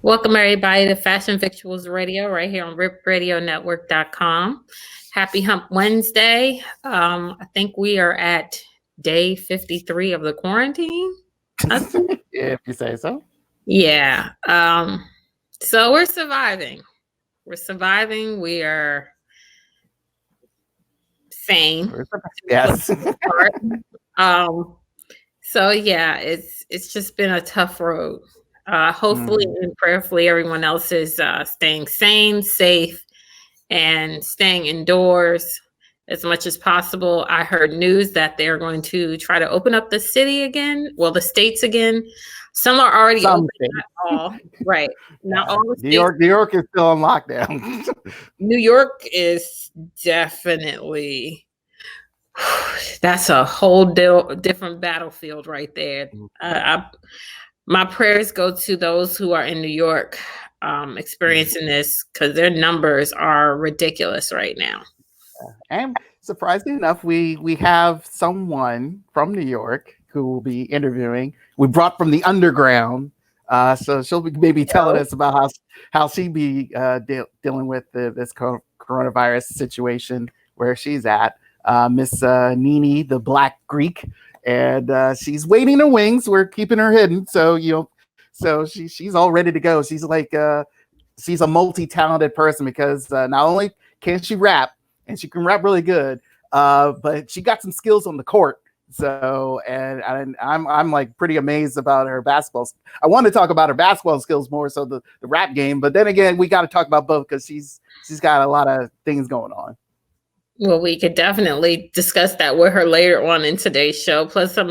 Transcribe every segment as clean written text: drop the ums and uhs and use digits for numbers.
Welcome everybody to Fashion Victuals Radio right here on ripradionetwork.com. Happy Hump Wednesday. I think we are at day 53 of the quarantine. If you say so. Yeah. So we're surviving. We're surviving. We are sane. Yes. So yeah, it's just been a tough road. Hopefully and prayerfully everyone else is staying sane, safe, and staying indoors as much as possible. I heard news that they're going to try to open up the city again. Well, the states again. Some are already open, not all. Right. Not all the states. New York is still on lockdown. New York is definitely... that's a whole different battlefield right there. My prayers go to those who are in New York experiencing this, because their numbers are ridiculous right now. And surprisingly enough, we have someone from New York who will be interviewing. We brought from the underground, so she'll be maybe telling us about how she be dealing with this coronavirus situation where she's at. Miss NiNi, the Black Greek, and she's waiting in the wings. We're keeping her hidden, so so she's all ready to go. She's like she's a multi-talented person, because not only can she rap, and she can rap really good, but she got some skills on the court. So, and I'm like pretty amazed about her basketball. I want to talk about her basketball skills more so the rap game, but then again, we got to talk about both, because she's got a lot of things going on. Well, we could definitely discuss that with her later on in today's show. Plus, I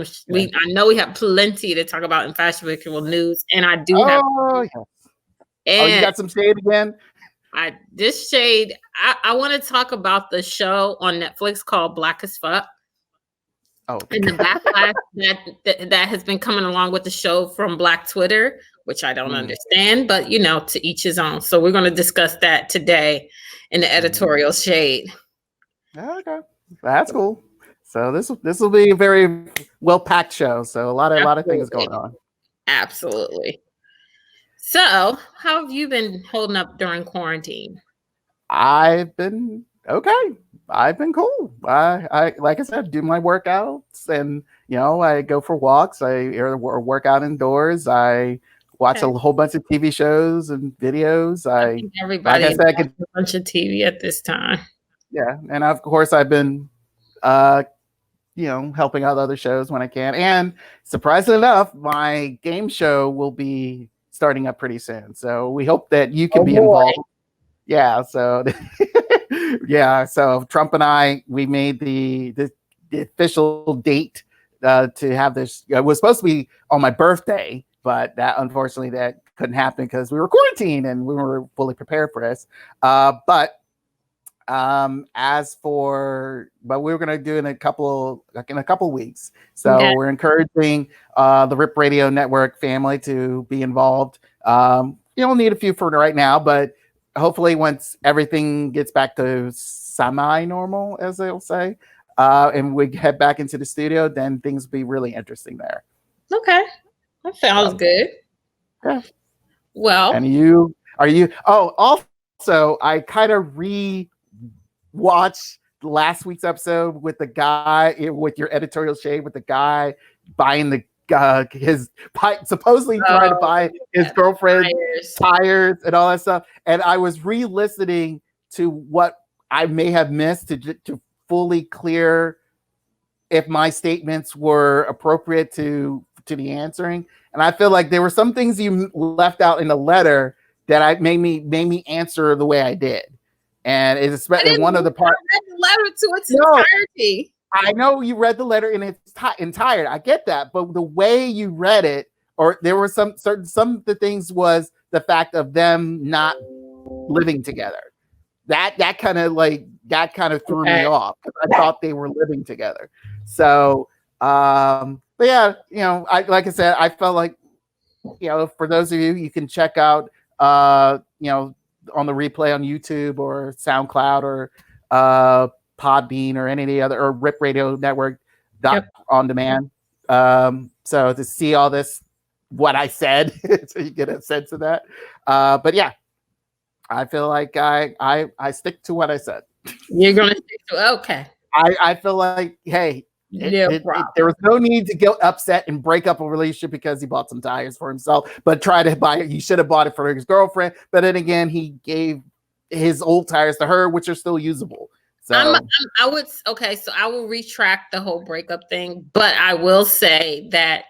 know we have plenty to talk about in fashion visual news, and I do have. And you got some shade again? This shade. I want to talk about the show on Netflix called Black as Fuck. Oh, and the backlash that has been coming along with the show from Black Twitter, which I don't understand, but to each his own. So we're going to discuss that today in the Editorial Shade. Okay, that's cool. So this will be a very well packed show. So a lot of things going on. Absolutely. So how have you been holding up during quarantine? I've been okay. I've been cool. I like I said, do my workouts, and I go for walks. I work out indoors. I watch a whole bunch of TV shows and videos. I think everybody watches a bunch of TV at this time. Yeah, and of course I've been, helping out other shows when I can. And surprisingly enough, my game show will be starting up pretty soon. So we hope that you can be involved. Yeah. So, So Trump and I, we made the official date to have this. It was supposed to be on my birthday, but unfortunately that couldn't happen because we were quarantined and we were fully prepared for this. But we were going to do it in a couple weeks. So we're encouraging the Rip Radio Network family to be involved. You don't need a few for right now, but hopefully once everything gets back to semi-normal, as they'll say, and we head back into the studio, then things will be really interesting there. Okay. That sounds good. Yeah. Well. And also I kind of watch last week's episode with the guy with your Editorial Shade, with the guy buying supposedly trying to buy his girlfriend tires and all that stuff. And I was re-listening to what I may have missed to fully clear if my statements were appropriate to the answering. And I feel like there were some things you left out in the letter that made me answer the way I did. And it's especially one of the parts. I read the letter to its entirety. I know you read the letter in its entirety. I get that, but the way you read it, or there were some of the things was the fact of them not living together. That kind of threw me off, because I thought they were living together. So, but yeah, like I said, I felt like, for those of you, you can check out, on the replay on YouTube or SoundCloud or Podbean or any other, or Rip Radio Network on demand. So to see all this what I said, so you get a sense of that. But yeah, I feel like I stick to what I said. You're gonna stick to okay. I feel like, hey, No there was no need to get upset and break up a relationship because he bought some tires for himself, but try to buy it. He should have bought it for his girlfriend. But then again, he gave his old tires to her, which are still usable. So I would okay. So I will retract the whole breakup thing, but I will say that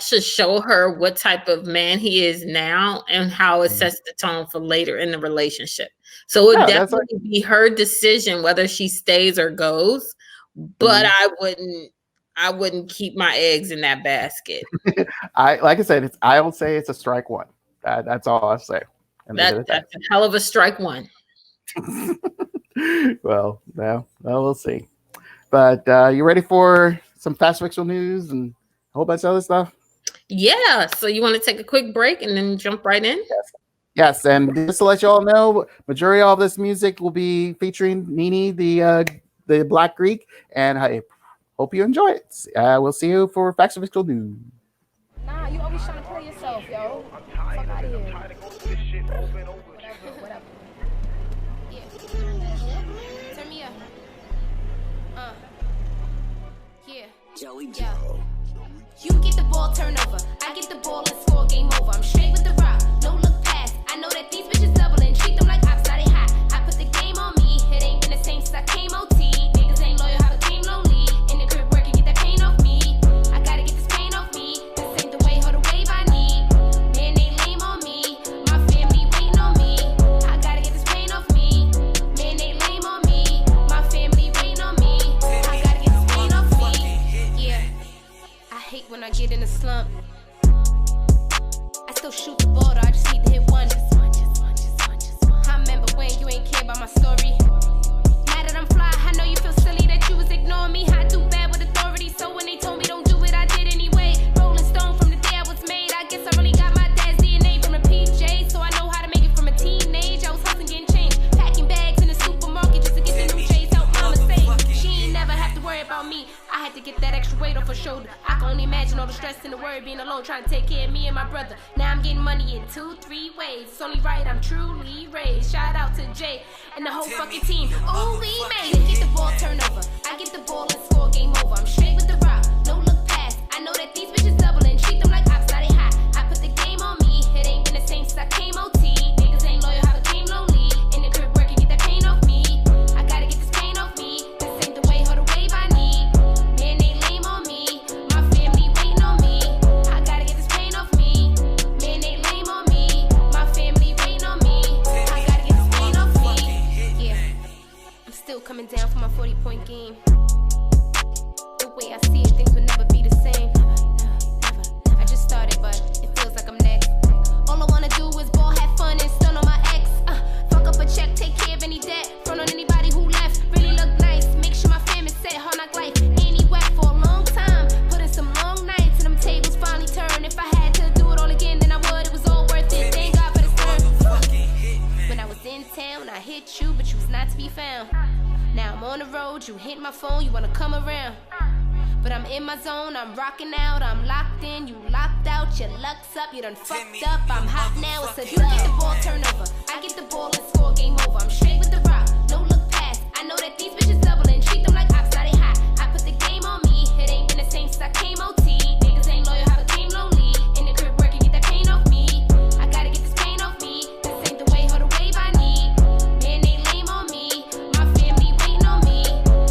should show her what type of man he is now and how it sets the tone for later in the relationship. So it would definitely be her decision whether she stays or goes. But I wouldn't keep my eggs in that basket. Like I said, I will say it's a strike one. That's all I'll say. That's a hell of a strike one. Well, we'll see. But you ready for some fast fictional news and a whole bunch of other stuff? Yeah. So you want to take a quick break and then jump right in? Yes. And just to let you all know, majority of this music will be featuring NiNi, the Black Greek, and I hope you enjoy it. We'll see you for Facts of Fictional News. Nah, you always trying to play yourself, yo. Fuck out of here. Whatever. Yeah. Turn me up. Yeah. Joey Joe. You get the ball, turn over. I get the ball and score, game over. I'm straight with the rock, no look past. I know that these bitches doubling, treat them like ops, now they hot. I put the game on me, it ain't been the same since I came OT. Niggas ain't loyal, how the game lonely. In the crib working, get that pain off me. I gotta get this pain off me. This ain't the way, or the wave I need. Man, they lame on me. My family waiting on me. I gotta get this pain off me. Man, they lame on me. My family waiting on me. I gotta get this pain off me. Yeah. I hate when I get in a slump. I still shoot the ball, though, I just need to hit one. I remember when you ain't care about my story. Now that I'm fly, I know you feel silly that you was ignoring me. I do bad with authority, so when they told me don't do it, I did anyway. Rolling Stone from the day I was made. I guess I really got my dad's DNA from a PJ, so I know how to make it from a teenage. I was hustling, getting changed, packing bags in the supermarket just to get the new shades out mama say. She ain't never have to worry about me. I had to get that extra weight off her shoulder. I can only imagine all the stress and the worry being alone, trying to take care of me and my brother. Now I'm getting money in 2-3 ways. It's only right, I'm truly raised. Shout out to Jay and the whole fucking team. Oh, we made it. Get the ball, turn over. I get the ball and score, game over. I'm straight with the rock, no look past. I know that these bitches doubling, treat them like ops, now they hot. I put the game on me, it ain't been the same since I came OT. Niggas ain't loyal, how the game lonely. In the crib working, get that pain off me. I gotta get this pain off me. This ain't the way, or the wave I need. Man, they lame on me. My family waiting on me. I gotta get this pain off me. Man, they lame on me. My family waiting on me. I gotta get this pain off me. Yeah, I'm still coming down for my 40-point game. The way I see it, things will never be the same. Never. I just started, but it feels like I'm next. All I wanna do is ball, have fun, and stun on my ex. Fuck up a check, take care of any debt. Front on anybody who left. Really look nice. Make sure my fam is set. Hard knock life. Ain't he wet for a long time. Put in some long nights, and them tables finally turn. If I had to do it all again, then I would. It was all worth it. Thank God for the turn. When I was in town, I hit you, but you was not to be found. Now I'm on the road, you hit my phone, you wanna come around. But I'm in my zone, I'm rocking out, I'm locked in, you locked out, your luck's up, you done fucked up, I'm hot now, it's a dub. You get the ball, turn over, I get the ball and score, game over. I'm straight with the rock, no look past. I know that these bitches doubling, treat them like ops, now they hot. I put the game on me, it ain't been the same since I came OT. Niggas ain't loyal, how the game lonely. In the crib working, get that pain off me. I gotta get this pain off me. This ain't the way, or the wave I need. Man, they lame on me. My family waiting on me.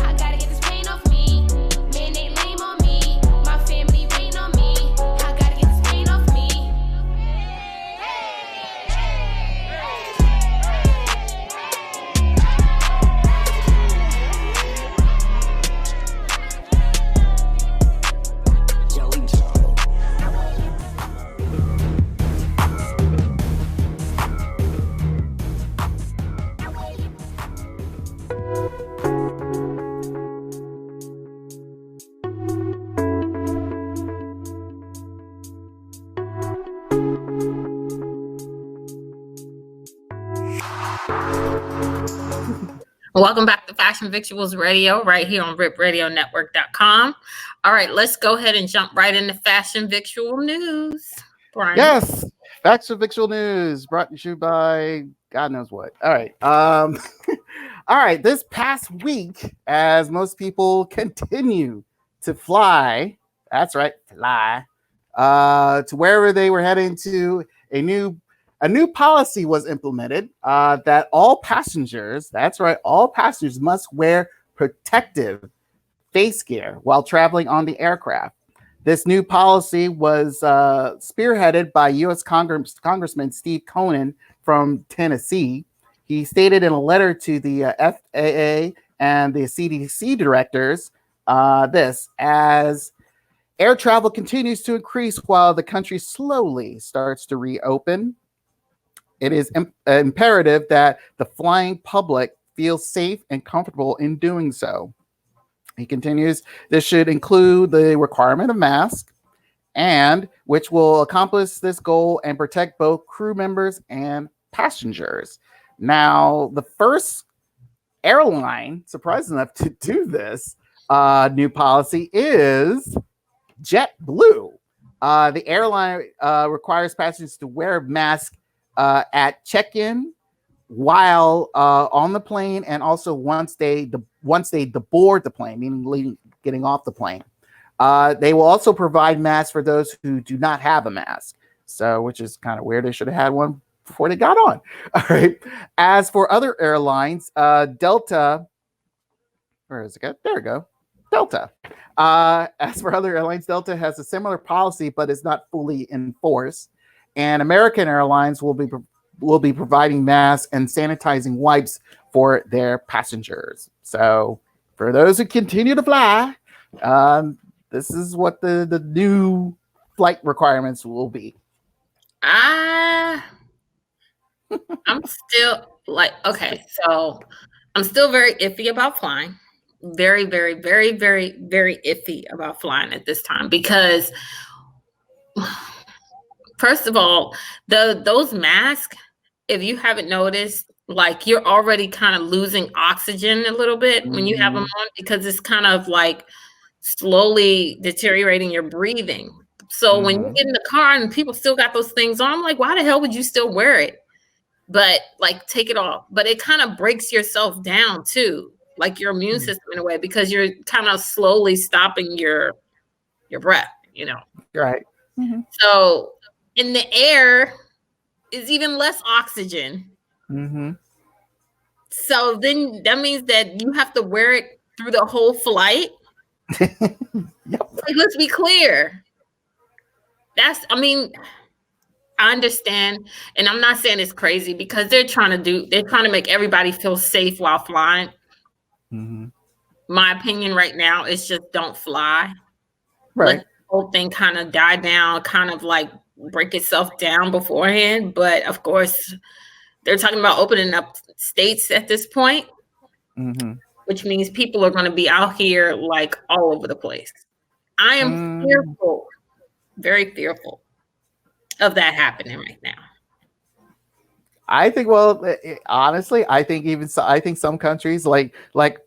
I gotta get this pain off me. Man, they lame on me. My family waiting on me. I gotta get this pain off me. Welcome back to Fashion Victuals Radio, right here on ripradionetwork.com. All right, let's go ahead and jump right into Fashion Victual News. Brian. Yes, Fashion Victual News brought to you by God knows what. All right. All right. This past week, as most people continue to fly, that's right, fly, to wherever they were heading to, a new policy was implemented that all passengers, that's right, all passengers must wear protective face gear while traveling on the aircraft. This new policy was spearheaded by U.S. Congressman Steve Conan from Tennessee. He stated in a letter to the FAA and the CDC directors this: as air travel continues to increase while the country slowly starts to reopen, it is imperative that the flying public feels safe and comfortable in doing so. He continues, this should include the requirement of masks, and which will accomplish this goal and protect both crew members and passengers. Now, the first airline, surprised enough to do this new policy, is JetBlue. The airline requires passengers to wear masks at check-in, while on the plane, and also once they board the plane, meaning getting off the plane. They will also provide masks for those who do not have a mask. So, which is kind of weird. They should have had one before they got on. All right. As for other airlines, Delta, where is it go? There we go. Delta. As for other airlines, Delta has a similar policy, but is not fully enforced. And American Airlines will be providing masks and sanitizing wipes for their passengers. So for those who continue to fly, this is what the new flight requirements will be. I'm still okay, so I'm still very iffy about flying. Very, very, very, very, very iffy about flying at this time because first of all, those masks, if you haven't noticed, like you're already kind of losing oxygen a little bit when you have them on, because it's kind of like slowly deteriorating your breathing. So when you get in the car and people still got those things on, I'm like, why the hell would you still wear it? But like, take it off. But it kind of breaks yourself down too, like your immune system in a way, because you're kind of slowly stopping your breath, you know? Right. So in the air is even less oxygen. So then that means that you have to wear it through the whole flight. Yep. Like, let's be clear. I understand, and I'm not saying it's crazy, because they're trying to make everybody feel safe while flying. My opinion right now is just don't fly. Right. Let the whole thing kind of die down, kind of like break itself down beforehand. But of course, they're talking about opening up states at this point, which means people are going to be out here like all over the place. I am fearful, very fearful of that happening right now. I think, honestly, I think some countries, like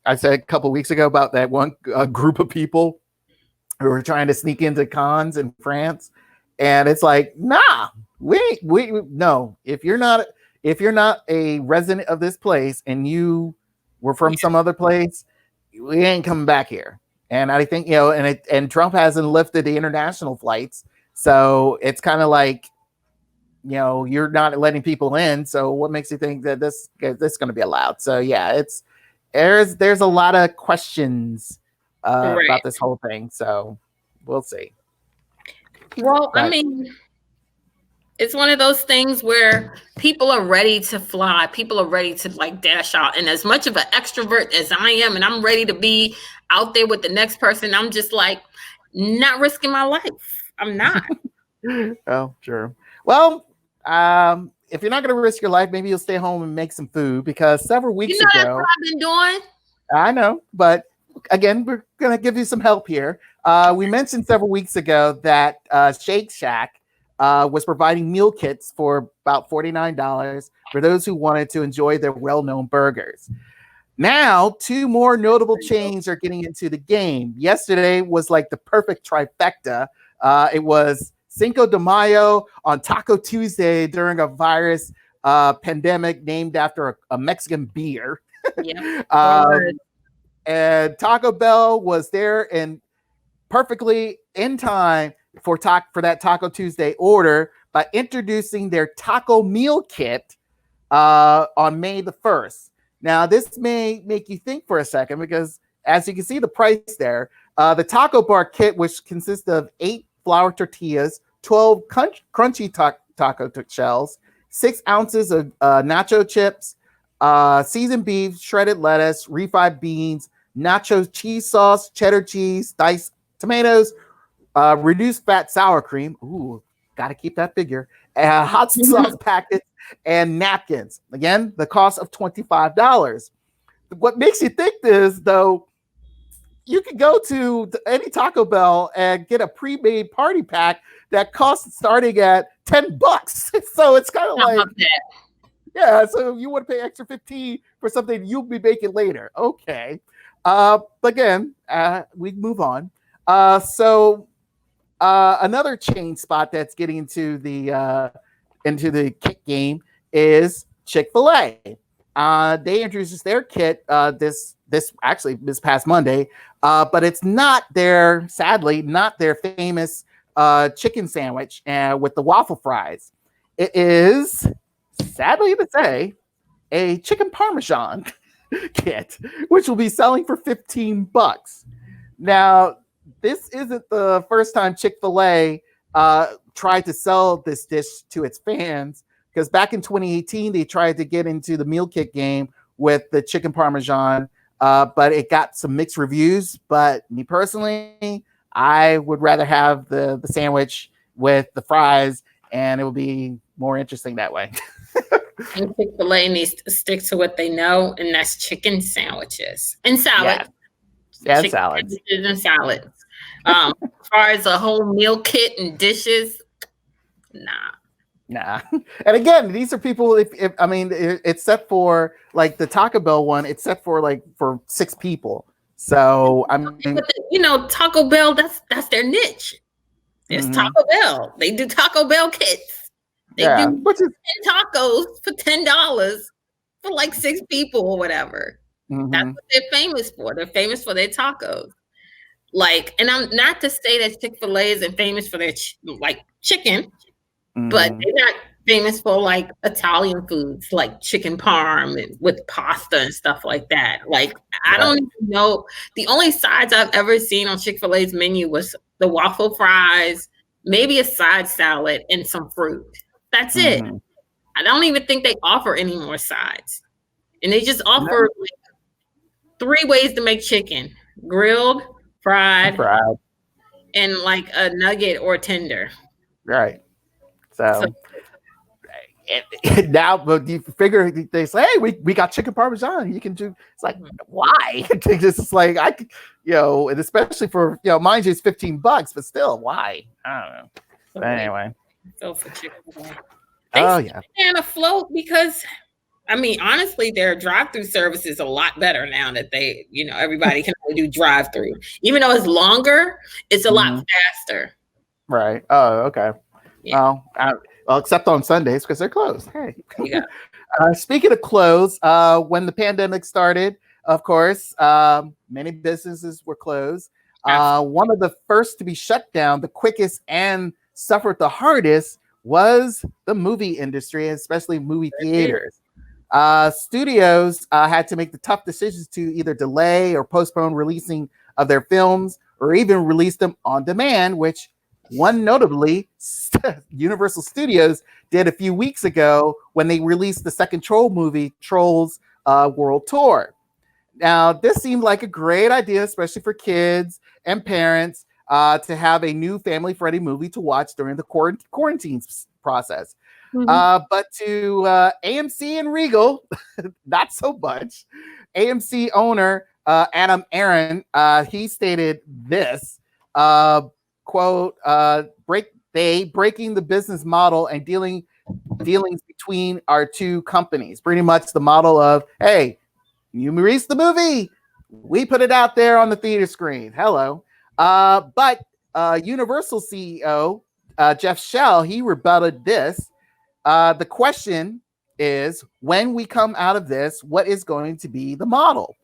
I said a couple of weeks ago about that one group of people who were trying to sneak into cons in France, and it's like, nah, we no. If you're not a resident of this place and you were from some other place, we ain't coming back here. And I think, and Trump hasn't lifted the international flights, so it's kind of like, you're not letting people in. So what makes you think that this is going to be allowed? So yeah, there's a lot of questions about this whole thing. So we'll see. Well, but it's one of those things where people are ready to fly. People are ready to like dash out. And as much of an extrovert as I am, and I'm ready to be out there with the next person, I'm just like not risking my life. I'm not. Oh, sure. Well, if you're not going to risk your life, maybe you'll stay home and make some food, because several weeks ago, that's what I've been doing. I know, but again, we're going to give you some help here. We mentioned several weeks ago that Shake Shack was providing meal kits for about $49 for those who wanted to enjoy their well-known burgers. Now, two more notable chains are getting into the game. Yesterday was like the perfect trifecta. It was Cinco de Mayo on Taco Tuesday during a virus pandemic named after a Mexican beer. Yeah. And Taco Bell was there and perfectly in time for that Taco Tuesday order by introducing their taco meal kit on May the 1st. Now, this may make you think for a second because, as you can see the price there, the taco bar kit, which consists of 8 flour tortillas, 12 crunchy taco shells, 6 ounces of nacho chips, seasoned beef, shredded lettuce, refried beans, nacho cheese sauce, cheddar cheese, diced tomatoes, reduced fat sour cream. Ooh, got to keep that figure. Hot sauce packets and napkins. Again, the cost of $25. What makes you think this, though, you can go to any Taco Bell and get a pre-made party pack that costs starting at $10. So it's kind of like, yeah, so you want to pay extra $15 for something you'll be making later. Okay. But again, we move on. Another chain spot that's getting into the kit game is Chick-fil-A. They introduced their kit this past Monday, but it's sadly not their famous chicken sandwich with the waffle fries. It is, sadly to say, a chicken parmesan kit, which will be selling for $15. Now, this isn't the first time Chick-fil-A tried to sell this dish to its fans, because back in 2018, they tried to get into the meal kit game with the chicken parmesan, but it got some mixed reviews. But me personally, I would rather have the sandwich with the fries, and it would be more interesting that way. And Chick-fil-A needs to stick to what they know, and that's chicken sandwiches and salad. Yeah, salads. And salads. As far as a whole meal kit and dishes, nah. And again, these are people. It's set for like the Taco Bell one. It's set for 6 people. So I mean, Taco Bell. That's their niche. It's Taco Bell. They do Taco Bell kits. They do 10 tacos for $10 for like 6 people or whatever. That's what they're famous for. They're famous for their tacos. And I'm not to say that Chick-fil-A isn't famous for their chicken, but they're not famous for like Italian foods like chicken parm and with pasta and stuff like that. I don't even know. The only sides I've ever seen on Chick-fil-A's menu was the waffle fries, maybe a side salad, and some fruit. That's it. I don't even think they offer any more sides. And they just offer 3 ways to make chicken: grilled, fried, and like a nugget or tender. Right. So now, but you figure they say, hey, we got chicken parmesan. You can do. It's like, why? It's like and especially for mind you, it's $15, but still, why? I don't know. But anyway. So for Chick-fil-A. They afloat because honestly, their drive-through service is a lot better now that they, everybody can only do drive-through. Even though it's longer, it's a lot faster. Right. Oh, okay. Yeah. Well, except on Sundays because they're closed. Hey. Yeah. Speaking of closed, when the pandemic started, of course, many businesses were closed. One of the first to be shut down, the quickest and suffered the hardest, was the movie industry, especially movie theaters. Studios had to make the tough decisions to either delay or postpone releasing of their films or even release them on demand, which one notably Universal Studios did a few weeks ago when they released the second Troll movie, Trolls World Tour. Now, this seemed like a great idea, especially for kids and parents, to have a new family-friendly movie to watch during the quarantine process. But to AMC and Regal, not so much. AMC owner Adam Aron, he stated this, quote, breaking the business model and dealings between our two companies. Pretty much the model of, hey, You released the movie. We put it out there on the theater screen. Hello. But Universal CEO Jeff Shell, he rebutted this. The question is, when we come out of this, what is going to be the model?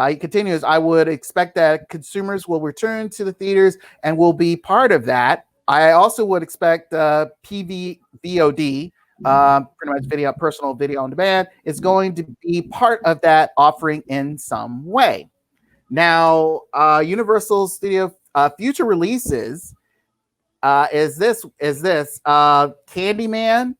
He continues, I would expect that consumers will return to the theaters and will be part of that. I also would expect PVOD, pretty much personal video on demand, is going to be part of that offering in some way. Now, Universal Studio future releases is this Candyman,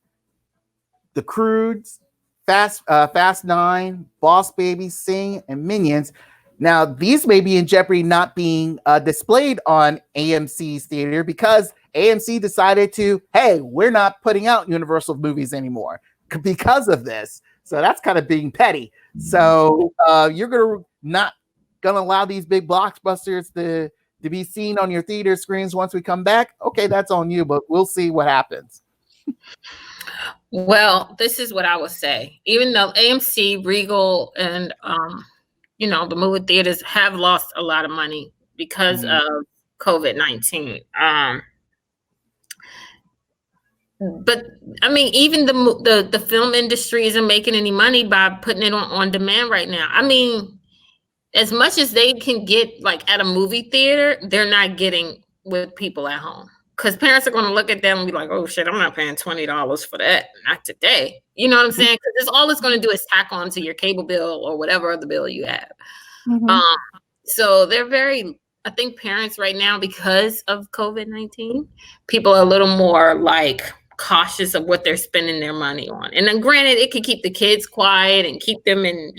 The Croods, Fast 9, Boss Baby, Sing, and Minions. Now, these may be in jeopardy not being displayed on AMC's theater because AMC decided to, hey, we're not putting out Universal movies anymore because of this. So that's kind of being petty. So you're not gonna allow these big blockbusters to be seen on your theater screens once we come back. Okay, that's on you, but we'll see what happens. Well, this is what I would say. Even though AMC, Regal, and the movie theaters have lost a lot of money because of COVID-19. But I mean, even the film industry isn't making any money by putting it on demand right now. I mean, as much as they can get like at a movie theater, they're not getting with people at home. Because parents are going to look at them and be like, oh, shit, I'm not paying $20 for that. Not today. You know what I'm saying? Because all it's going to do is tack on to your cable bill or whatever other bill you have. So they're I think parents right now, because of COVID-19, people are a little more like cautious of what they're spending their money on. And then granted, it can keep the kids quiet and keep them in,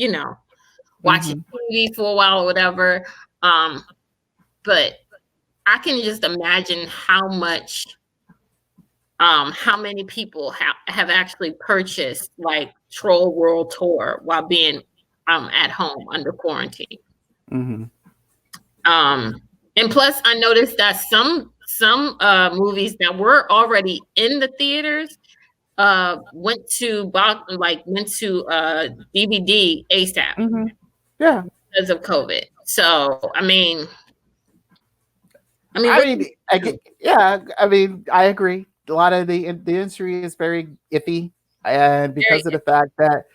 watching TV for a while or whatever. But I can just imagine how many people have actually purchased like Troll World Tour while being at home under quarantine. And plus, I noticed that some movies that were already in the theaters went to DVD ASAP. Yeah, because of COVID. So I mean, I agree. A lot of the industry is very iffy, and because of the fact that,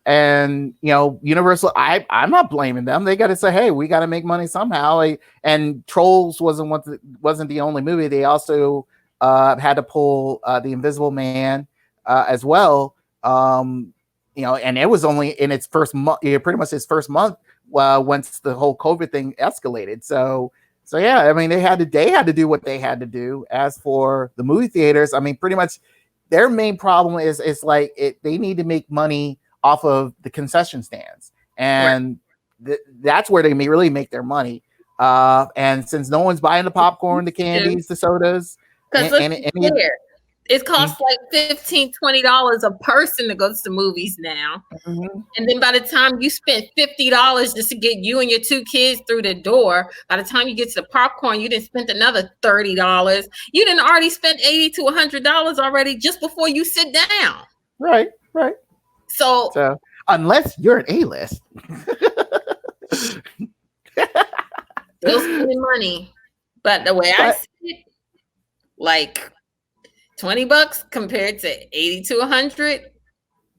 and Universal, I'm not blaming them. They got to say, hey, we got to make money somehow. And Trolls wasn't the only movie. They also had to pull The Invisible Man as well. And it was only in its first month, pretty much its first month, once the whole COVID thing escalated. So yeah, I mean, they had to do what they had to do. As for the movie theaters, I mean, pretty much their main problem is like they need to make money off of the concession stands, and that's where they may really make their money. And since no one's buying the popcorn, the candies, the sodas, it costs like $15-$20 a person to go to the movies now. And then by the time you spent $50 just to get you and your two kids through the door, by the time you get to the popcorn, you didn't spend another $30. You didn't already spent $80 to $100 already just before you sit down. Right. So unless you're an A-list, still spending money. But the way I see it, like $20 compared to 80 to 100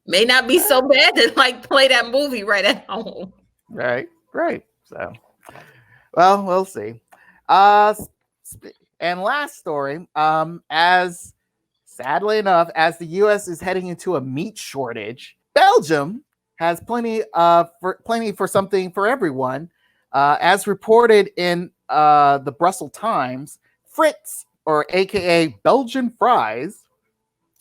may not be so bad to like play that movie right at home. Right. So, well, we'll see. And last story, as sadly enough, as the U.S. is heading into a meat shortage, Belgium has plenty for something for everyone. As reported in the Brussels Times, Fritz, or AKA Belgian fries,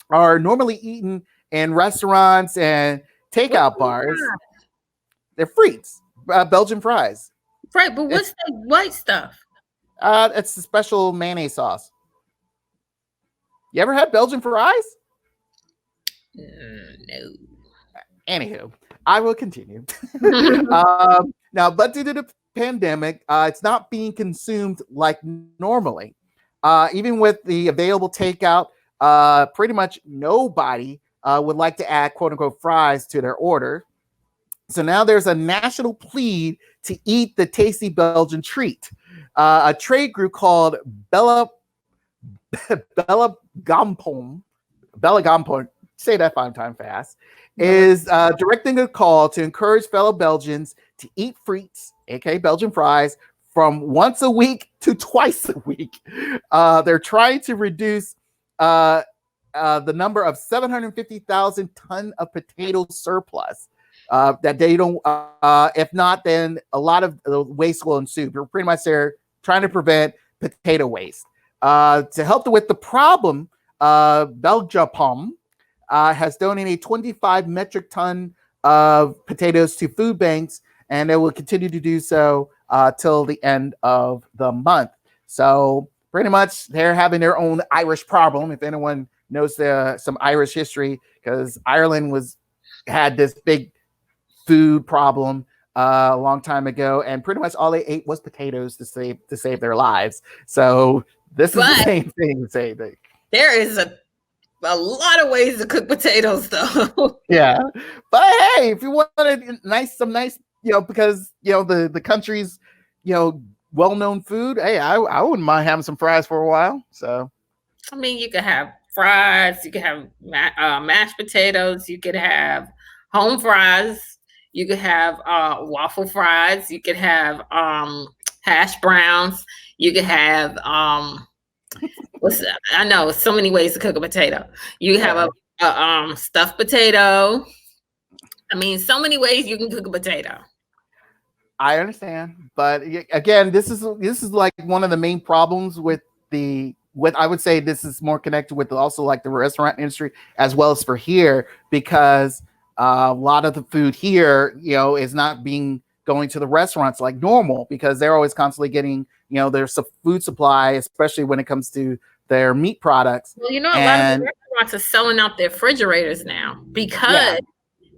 are normally eaten in restaurants and takeout bars. They're frites, Belgian fries. Right, but what's the white stuff? It's a special mayonnaise sauce. You ever had Belgian fries? No. Anywho, I will continue. Now, but due to the pandemic, it's not being consumed like normally. Even with the available takeout, pretty much nobody would like to add quote unquote fries to their order. So now there's a national plea to eat the tasty Belgian treat. A trade group called Bella Gampon, say that 5 times fast, is directing a call to encourage fellow Belgians to eat frites, aka Belgian fries, from once a week to twice a week. They're trying to reduce the number of 750,000 ton of potato surplus that they don't. If not, then a lot of waste will ensue. We're pretty much there trying to prevent potato waste. To help with the problem, Belgium has donated 25 metric ton of potatoes to food banks, and they will continue to do so till the end of the month. So pretty much they're having their own Irish problem. If anyone knows some Irish history, because Ireland had this big food problem a long time ago, and pretty much all they ate was potatoes to save their lives. So this is the same thing. There is a lot of ways to cook potatoes, though. Yeah, but hey, if you want some nice, because the country's well-known food, hey, I wouldn't mind having some fries for a while. So, I mean, you could have fries, you could have mashed potatoes, you could have home fries, you could have waffle fries, you could have hash browns, you could have I know so many ways to cook a potato. You have a stuffed potato. I mean, so many ways you can cook a potato. I understand, but again, this is like one of the main problems with I would say this is more connected with also like the restaurant industry as well as for here, because a lot of the food here, is not going to the restaurants like normal, because they're always constantly getting, their food supply, especially when it comes to their meat products. Well, a lot of the restaurants are selling out their refrigerators now because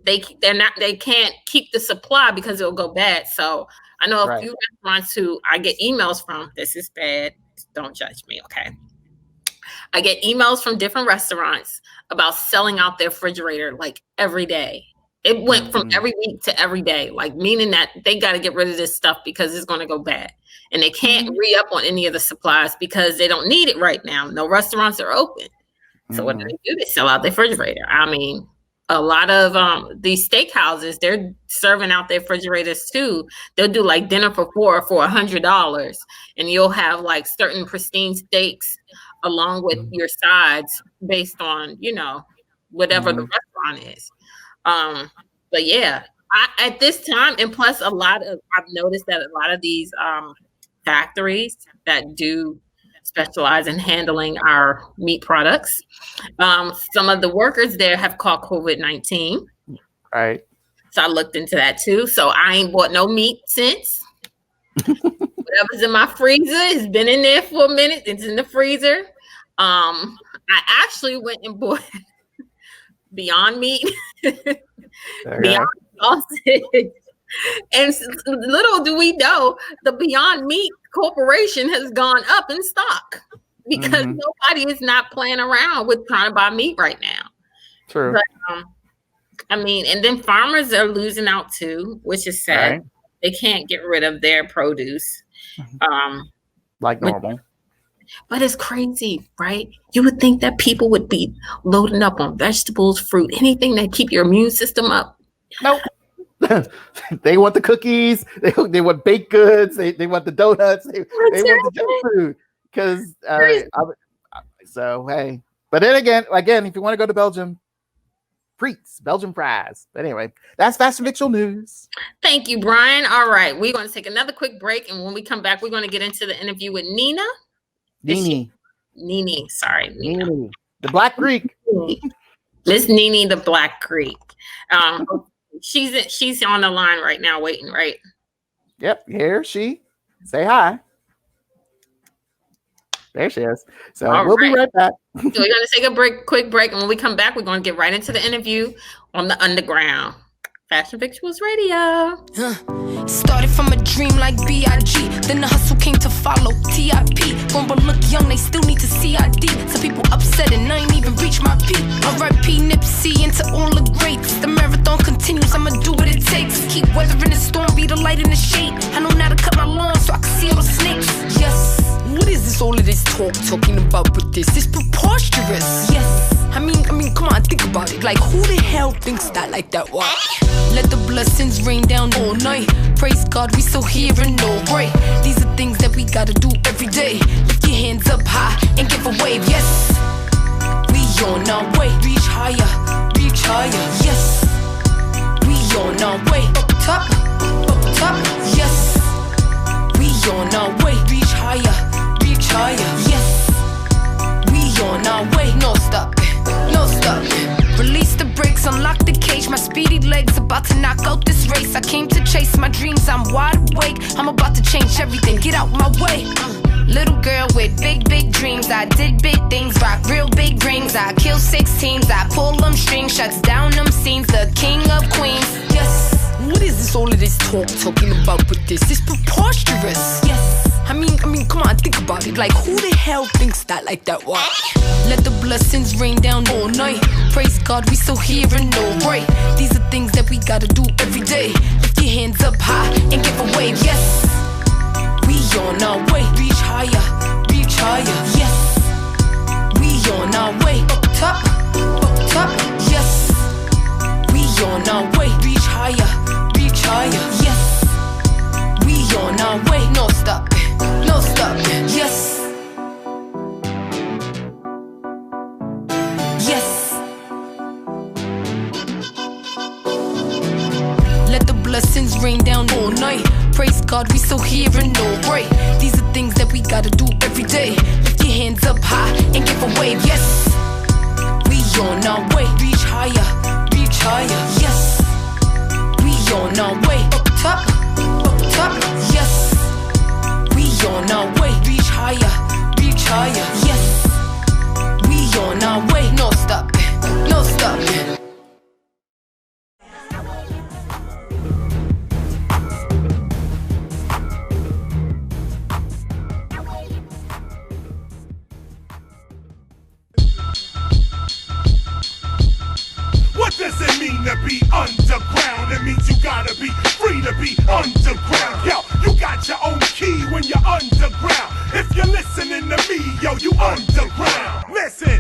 they can't keep the supply because it'll go bad. So I know a few restaurants who I get emails from. This is bad. Don't judge me, okay? I get emails from different restaurants about selling out their refrigerator like every day. It went from every week to every day, like meaning that they got to get rid of this stuff because it's going to go bad. And they can't re-up on any of the supplies because they don't need it right now. No restaurants are open. So what do? They sell out their refrigerator. I mean, a lot of these steakhouses, they're serving out their refrigerators too. They'll do like dinner for $100, and you'll have like certain pristine steaks along with your sides based on, whatever the restaurant is. But yeah, at this time, and plus I've noticed that a lot of these factories that do specialize in handling our meat products, some of the workers there have caught COVID-19. Right. So I looked into that too. So I ain't bought no meat since. Whatever's in my freezer has been in there for a minute. It's in the freezer. I actually went and bought Beyond Meat, Beyond Sausage. And little do we know, the Beyond Meat Corporation has gone up in stock because nobody is not playing around with trying to buy meat right now. True. But, I mean, and then farmers are losing out too, which is sad. Right. They can't get rid of their produce. Like normal. But it's crazy, right? You would think that people would be loading up on vegetables, fruit, anything that keep your immune system up. Nope. They want the cookies. They want baked goods. They want the donuts. They want the junk food. Because so hey, but then again, if you want to go to Belgium, frites, Belgian fries. But anyway, that's Fast and Victual News. Thank you, Brian. All right, we're going to take another quick break, and when we come back, we're going to get into the interview with NiNi. NiNi, sorry, NiNi, the Black Greek. Miss NiNi, the Black Greek. She's on the line right now, waiting, right? Yep, here she. Say hi. There she is. So we'll be right back. So we're going to take a quick break, and when we come back, we're going to get right into the interview on the underground. Fashion Victuals Radio. Started from a dream like B.I.G. Then the hustle came to follow T.I.P. Grown but look young, they still need to see I.D. Some people upset and I ain't even reach my peak. R.I.P. Nipsey into all the greats. The marathon continues, I'ma do what it takes. Keep weathering the storm, be the light in the shade. I know now to cut my lawn so I can see all the snakes. Yes. What is this, all of this talking about with this? It's preposterous. Yes. I mean, come on, think about it. Like, who the hell thinks that like that? Why? Let the blessings rain down all night. Praise God, we still here and all right. These are things that we gotta do every day. Lift your hands up high and give a wave. Yes, we on our way. Reach higher, reach higher. Yes, we on our way. Up top, yes. We on our way. Reach higher, reach higher. Yes, we on our way. No stop, no stop. Release the brakes, unlock the cage. My speedy legs about to knock out this race. I came to chase my dreams, I'm wide awake. I'm about to change everything, get out my way. Little girl with big, big dreams. I did big things, rock real big rings. I kill 6 teams, I pull them strings. Shuts down them scenes, the king of queens. Yes. What is this, all of this talking about with this? It's preposterous. Yes. I mean, come on, think about it. Like, who the hell thinks that like that? Why? Let the blessings rain down all night. Praise God, we still here and all right. These are things that we gotta do every day. Lift your hands up high and give a wave. Yes, we on our way. Reach higher, reach higher. Yes, we on our way. Up top, yes. We on our way. Reach higher, reach higher. Yes, we on our way. No stop, no stop. Yes. Blessings rain down all night. Praise God, we still here and all right. These are things that we gotta do every day. Lift your hands up high and give a wave. Yes, we on our way. Reach higher, reach higher. Yes, we on our way. Up top, yes. We on our way. Reach higher, reach higher. Yes, we on our way. No stop, no stop. Does it mean to be underground? It means you gotta be free to be underground. Yo, you got your own key when you're underground. If you're listening to me, yo, you underground. Listen.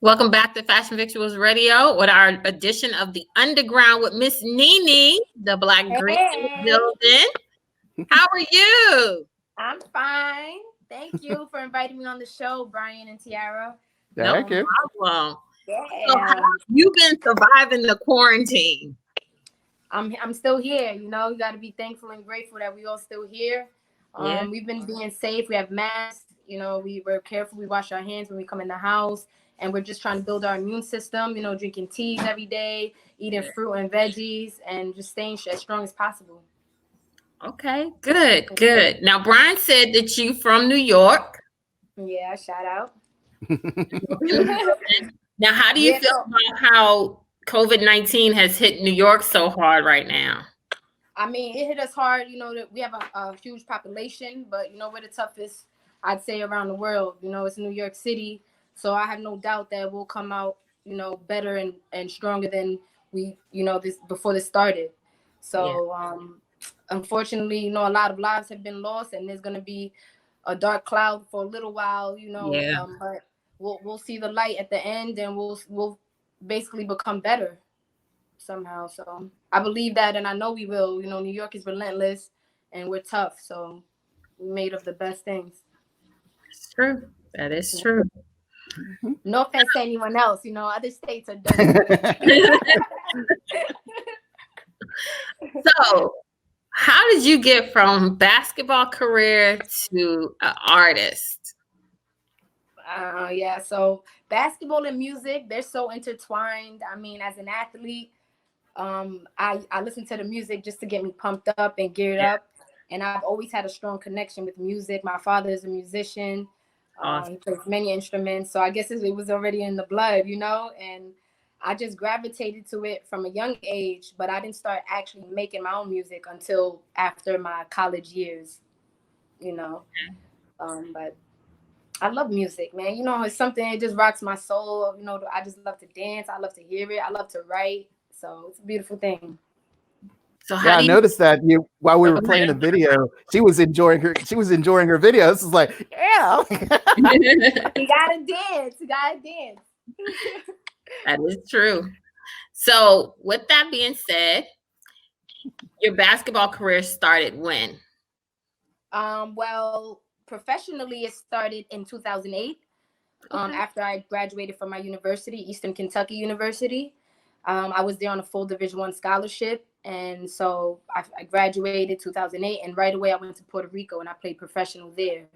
Welcome back to Fashion Victuals Radio with our edition of the Underground with Miss NiNi, the Black Greek in the building. How are you? I'm fine. Thank you for inviting me on the show, Brian and Tiara. Thank you. Problem. Yeah. So how have you been surviving the quarantine? I'm still here. You know, you got to be thankful and grateful that we all still here. Yeah. We've been being safe. We have masks. You know, we're careful. We wash our hands when we come in the house, and we're just trying to build our immune system. You know, drinking teas every day, eating fruit and veggies, and just staying as strong as possible. Okay, good. Now, Brian said that you from New York. Yeah, shout out. Now, how do you feel about how COVID-19 has hit New York so hard right now? I mean, it hit us hard. You know, that we have a huge population, but you know, we're the toughest, I'd say, around the world. You know, it's New York City, so I have no doubt that we'll come out, you know, better and stronger than we, you know, this before this started. So, unfortunately, you know, a lot of lives have been lost, and there's going to be a dark cloud for a little while, you know. But we'll see the light at the end, and we'll basically become better somehow. So I believe that, and I know we will. You know, New York is relentless, and we're tough, so we're made of the best things. It's true. That is true. No offense to anyone else. You know, other states are done. So, how did you get from basketball career to an artist? So basketball and music, they're so intertwined. I mean, as an athlete, I listen to the music just to get me pumped up and geared up. And I've always had a strong connection with music. My father is a musician. Awesome. He plays many instruments, so I guess it was already in the blood, you know. And I just gravitated to it from a young age, but I didn't start actually making my own music until after my college years, you know. But I love music, man. You know, it's something, it just rocks my soul. You know, I just love to dance. I love to hear it. I love to write. So it's a beautiful thing. So Yeah, how I do you noticed that you while we were playing the video, she was enjoying her video. This is like, yeah. You gotta dance. You gotta dance. That is true. So with that being said, your basketball career started when? Well, professionally, it started in 2008. After I graduated from my university, Eastern Kentucky University. I was there on a full Division I scholarship. And so I graduated 2008, and right away I went to Puerto Rico and I played professional there.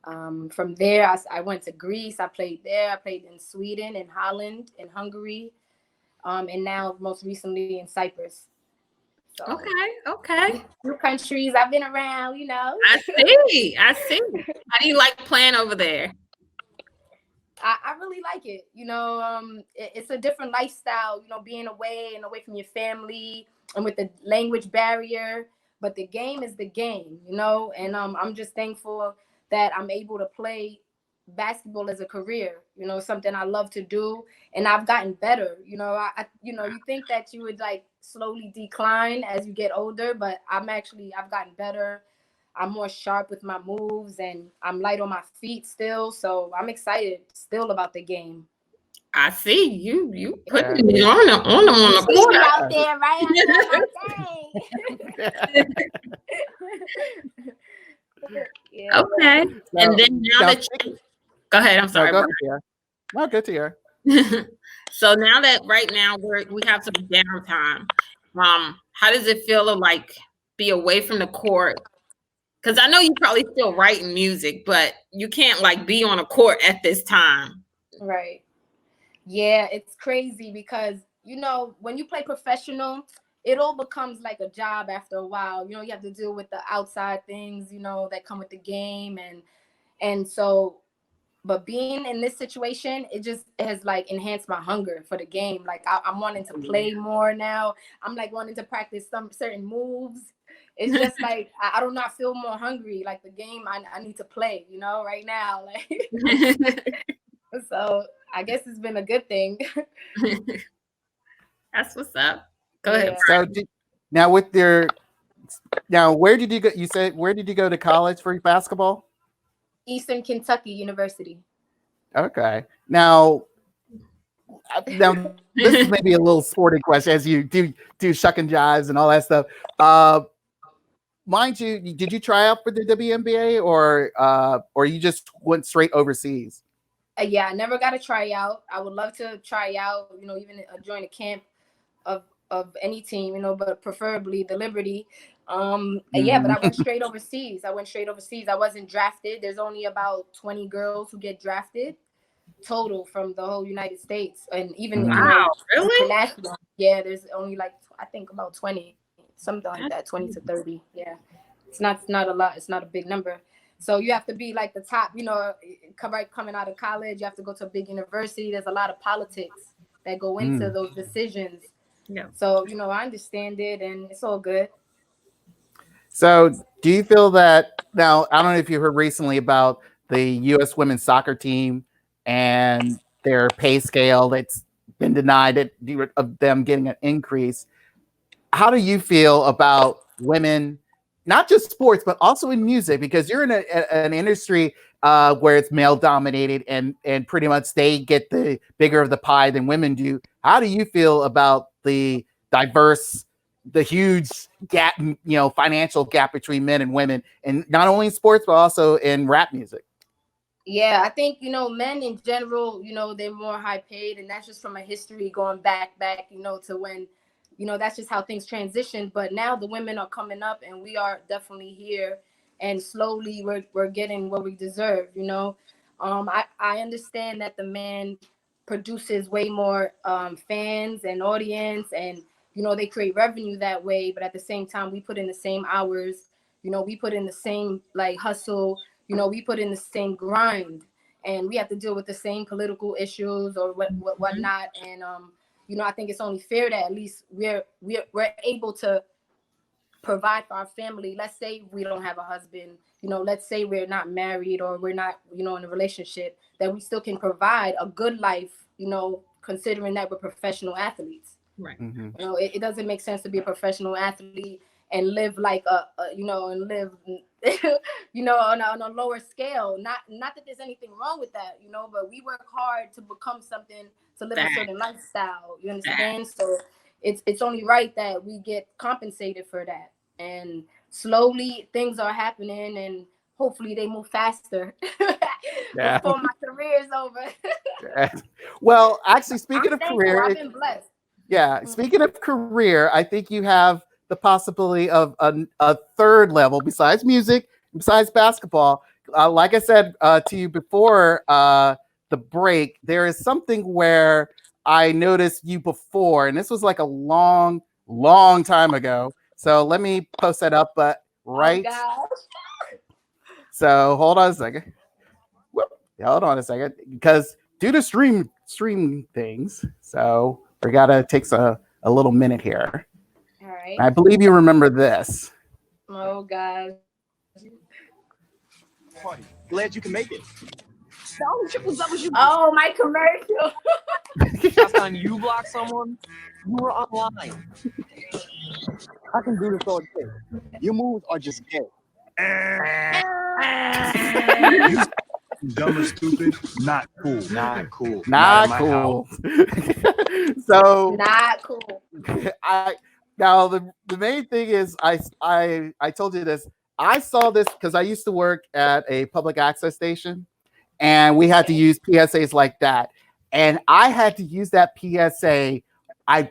From there, I went to Greece. I played there. I played in Sweden, in Holland, in Hungary, and now most recently in Cyprus. So, Okay. Few countries I've been around, you know. I see. How do you like playing over there? I really like it. You know, it's a different lifestyle, you know, being away and away from your family and with the language barrier. But the game is the game, you know, and I'm just thankful that I'm able to play basketball as a career, you know, something I love to do. And I've gotten better. You know, you know, you think that you would like slowly decline as you get older, but I've gotten better. I'm more sharp with my moves, and I'm light on my feet still. So I'm excited still about the game. I see you putting it on the See court. me out there, right? I'm doing my thing. Yeah. Okay. And then now that go ahead, I'm sorry. No, good to hear. So now that right now we have some downtime, how does it feel to like be away from the court? Because I know you probably still writing music, but you can't like be on a court at this time. Right. Yeah, it's crazy because, you know, when you play professional, it all becomes like a job after a while. You know, you have to deal with the outside things, you know, that come with the game. And so, but being in this situation, it just has like enhanced my hunger for the game. Like I'm wanting to play more now. I'm like wanting to practice some certain moves. It's just like I don't know. I feel more hungry. Like the game, I need to play. You know, right now. Like so, I guess it's been a good thing. That's what's up. Go ahead. So where did you go? You said where did you go to college for basketball? Eastern Kentucky University. Okay. Now this is maybe a little sporting question as you do shuck and jives and all that stuff. Mind you, did you try out for the WNBA or you just went straight overseas? Yeah, I never got a tryout. I would love to try out, you know, even join a camp of any team, you know, but preferably the Liberty. Yeah, but I went straight overseas. I wasn't drafted. There's only about 20 girls who get drafted total from the whole United States, and even you know, really? international. Yeah, there's only like I think about 20, something like that, 20 to 30. Yeah, it's not a lot. It's not a big number. So you have to be like the top, you know, coming out of college. You have to go to a big university. There's a lot of politics that go into those decisions. Yeah. So, you know, I understand it and it's all good. So do you feel that now, I don't know if you heard recently about the U.S. women's soccer team and their pay scale that's been denied of them getting an increase. How do you feel about women, not just sports, but also in music? Because you're in an industry where it's male dominated and pretty much they get the bigger of the pie than women do. How do you feel about the huge gap, you know, financial gap between men and women, and not only in sports, but also in rap music? Yeah, I think, you know, men in general, you know, they're more high paid, and that's just from a history going back, you know, to when, you know, that's just how things transitioned. But now the women are coming up and we are definitely here, and slowly we're getting what we deserve, you know. I understand that the man produces way more fans and audience, and, you know, they create revenue that way. But at the same time, we put in the same hours, you know, we put in the same like hustle, you know, we put in the same grind, and we have to deal with the same political issues or whatnot. And you know, I think it's only fair that at least we're able to provide for our family. Let's say we don't have a husband, you know, let's say we're not married or we're not, you know, in a relationship, that we still can provide a good life, you know, considering that we're professional athletes. Right. You know, it doesn't make sense to be a professional athlete and live like a you know, and live you know, on a lower scale. Not that there's anything wrong with that, you know, but we work hard to become something, to live a certain lifestyle, you understand? So it's only right that we get compensated for that. And slowly things are happening, and hopefully they move faster before my career is over. Well, actually, speaking of thankful. career, I've been blessed. Yeah, speaking of career, I think you have the possibility of a third level besides music, besides basketball. Like I said to you before the break, there is something where I noticed you before, and this was like a long, long time ago. So let me post that up, but right. Oh, gosh. So hold on a second. Whoop, hold on a second, because due to stream things, so we gotta take a little minute here. All right. I believe you remember this. Oh gosh. Party. Glad you can make it. Oh, my commercial. Last time you blocked someone, you were online. I can do this all day. Your moves are just gay. Dumb or stupid, not cool. Not cool. Not cool. So not cool. Now the main thing is I told you this. I saw this because I used to work at a public access station, and we had to use PSAs like that. And I had to use that PSA.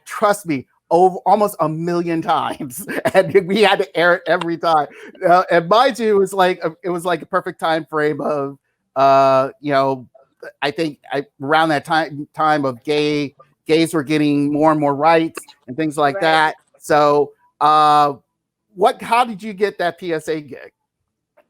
Trust me, over almost 1 million times, and we had to air it every time. And mind you, it was like a perfect time frame of you know, I think around that time of gays were getting more and more rights and things like that. So how did you get that PSA gig?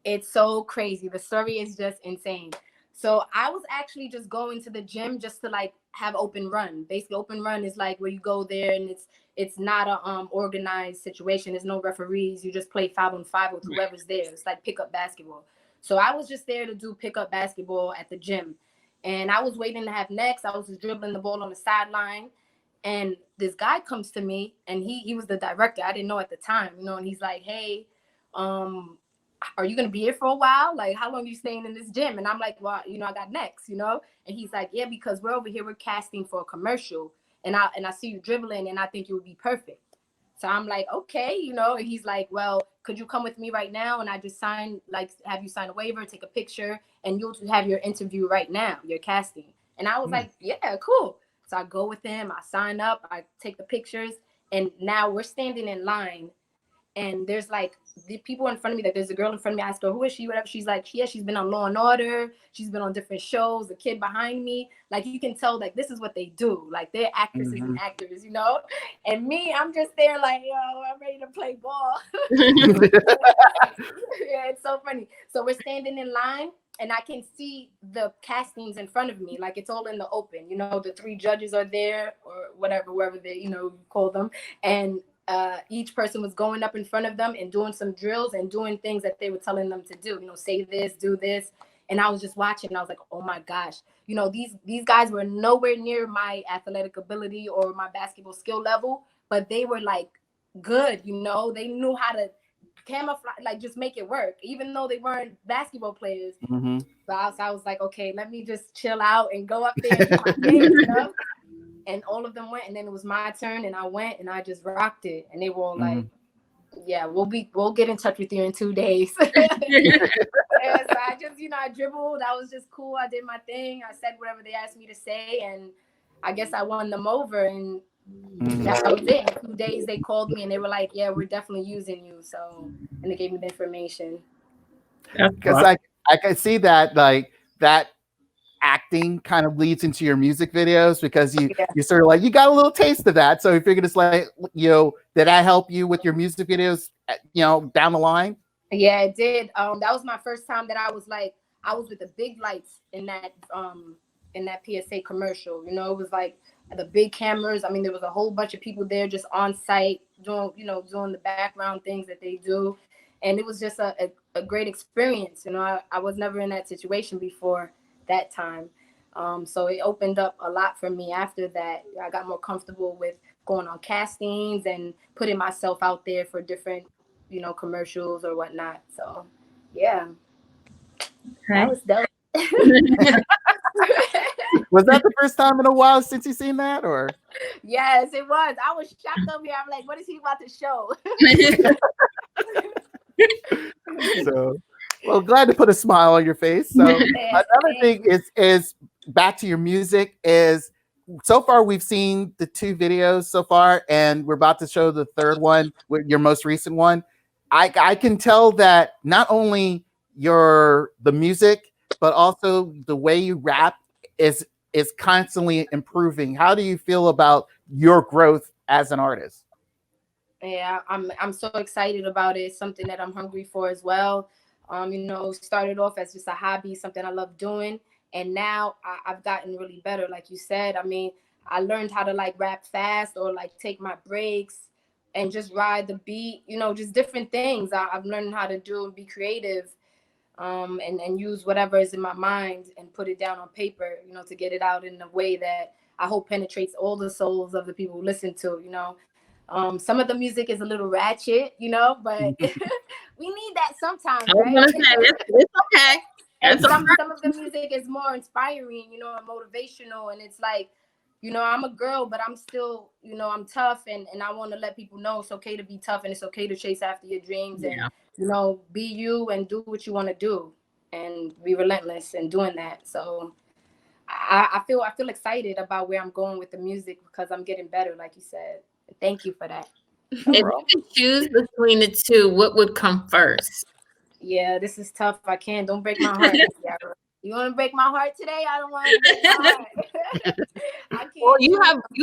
It's so crazy. The story is just insane. So I was actually just going to the gym just to like have open run. Basically, open run is like where you go there and it's not a organized situation. There's no referees. You just play 5-on-5 with whoever's there. It's like pickup basketball. So I was just there to do pickup basketball at the gym. And I was waiting to have next. I was just dribbling the ball on the sideline. And this guy comes to me, and he was the director. I didn't know at the time, you know, and he's like, hey, are you going to be here for a while? Like, how long are you staying in this gym? And I'm like, well, you know, I got next, you know? And he's like, yeah, because we're over here, we're casting for a commercial. And I see you dribbling, and I think you would be perfect. So I'm like, okay, you know, and he's like, well, could you come with me right now? And I just have you sign a waiver, take a picture, and you'll have your interview right now, your casting. And I was like, yeah, cool. So I go with him, I sign up, I take the pictures, and now we're standing in line. And there's like the people in front of me, like there's a girl in front of me, I ask her, who is she, whatever. She's like, yeah, she's been on Law and Order. She's been on different shows. The kid behind me, like you can tell, like this is what they do. Like they're actresses and actors, you know? And me, I'm just there like, yo, I'm ready to play ball. Yeah, it's so funny. So we're standing in line, and I can see the castings in front of me. Like it's all in the open, you know, the 3 judges are there or whatever, wherever they, you know, call them. And each person was going up in front of them and doing some drills and doing things that they were telling them to do, you know, say this, do this. And I was just watching, and I was like, oh my gosh, you know, these guys were nowhere near my athletic ability or my basketball skill level, but they were like good, you know, they knew how to camouflage, like just make it work, even though they weren't basketball players. So I was like, okay, let me just chill out and go up there and do my thing, you know? And all of them went, and then it was my turn, and I went, and I just rocked it. And they were all like, yeah, we'll get in touch with you in 2 days. So I just, you know, I dribbled. I was just cool. I did my thing. I said whatever they asked me to say, and I guess I won them over. And that was it. In 2 days, they called me, and they were like, yeah, we're definitely using you. So, and they gave me the information. Because I can see that, like, that acting kind of leads into your music videos, because you sort of like, you got a little taste of that. So you figured it's like, you know, did that help you with your music videos, you know, down the line? Yeah, it did. That was my first time that I was like, I was with the big lights in that PSA commercial. You know, it was like the big cameras. I mean, there was a whole bunch of people there just on site doing, doing the background things that they do. And it was just a great experience. You know, I was never in that situation before that time. So it opened up a lot for me after that. I got more comfortable with going on castings and putting myself out there for different, commercials or whatnot. So yeah, that Okay. was dope. Was that the first time in a while since you seen that, or? Yes, it was. I was shocked over here. I'm like, what is he about to show? So, well, glad to put a smile on your face. So another thing is back to your music is so far we've seen the 2 videos so far, and we're about to show the third one with your most recent one. I can tell that not only the music, but also the way you rap is constantly improving. How do you feel about your growth as an artist? Yeah, I'm so excited about it. It's something that I'm hungry for as well. Started off as just a hobby, something I love doing, and now I've gotten really better. Like you said, I mean, I learned how to like rap fast or like take my breaks and just ride the beat. Just different things. I've learned how to do and be creative, and use whatever is in my mind and put it down on paper. To get it out in a way that I hope penetrates all the souls of the people who listen to. Some of the music is a little ratchet, but we need that sometimes, I was right? gonna say it's okay. And It's okay. some of the music is more inspiring, and motivational. And it's like, I'm a girl, but I'm still, I'm tough, and I want to let people know it's okay to be tough, and it's okay to chase after your dreams, and Yeah. be you and do what you want to do, and be relentless in doing that. So I feel excited about where I'm going with the music because I'm getting better, like you said. Thank you for that. If you could choose between the two, what would come first? Yeah, this is tough. I can't. Don't break my heart. You want to break my heart today? I don't want to break my heart. I can't. Well, you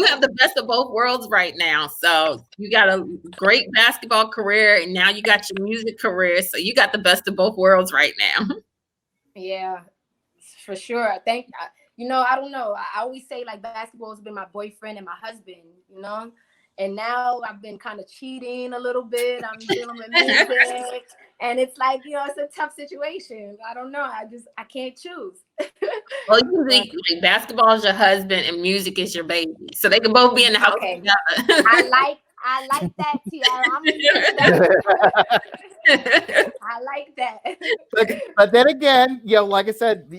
have the best of both worlds right now. So you got a great basketball career, and now you got your music career. So you got the best of both worlds right now. Yeah, for sure. I think, I don't know. I always say like basketball has been my boyfriend and my husband, and now I've been kind of cheating a little bit. I'm dealing with music, and it's like, it's a tough situation. I don't know. I can't choose. Well, you think like basketball is your husband and music is your baby, so they can both be in the house Okay. together. I like that, Tiara. I'm into that. I like that. But then again, like I said,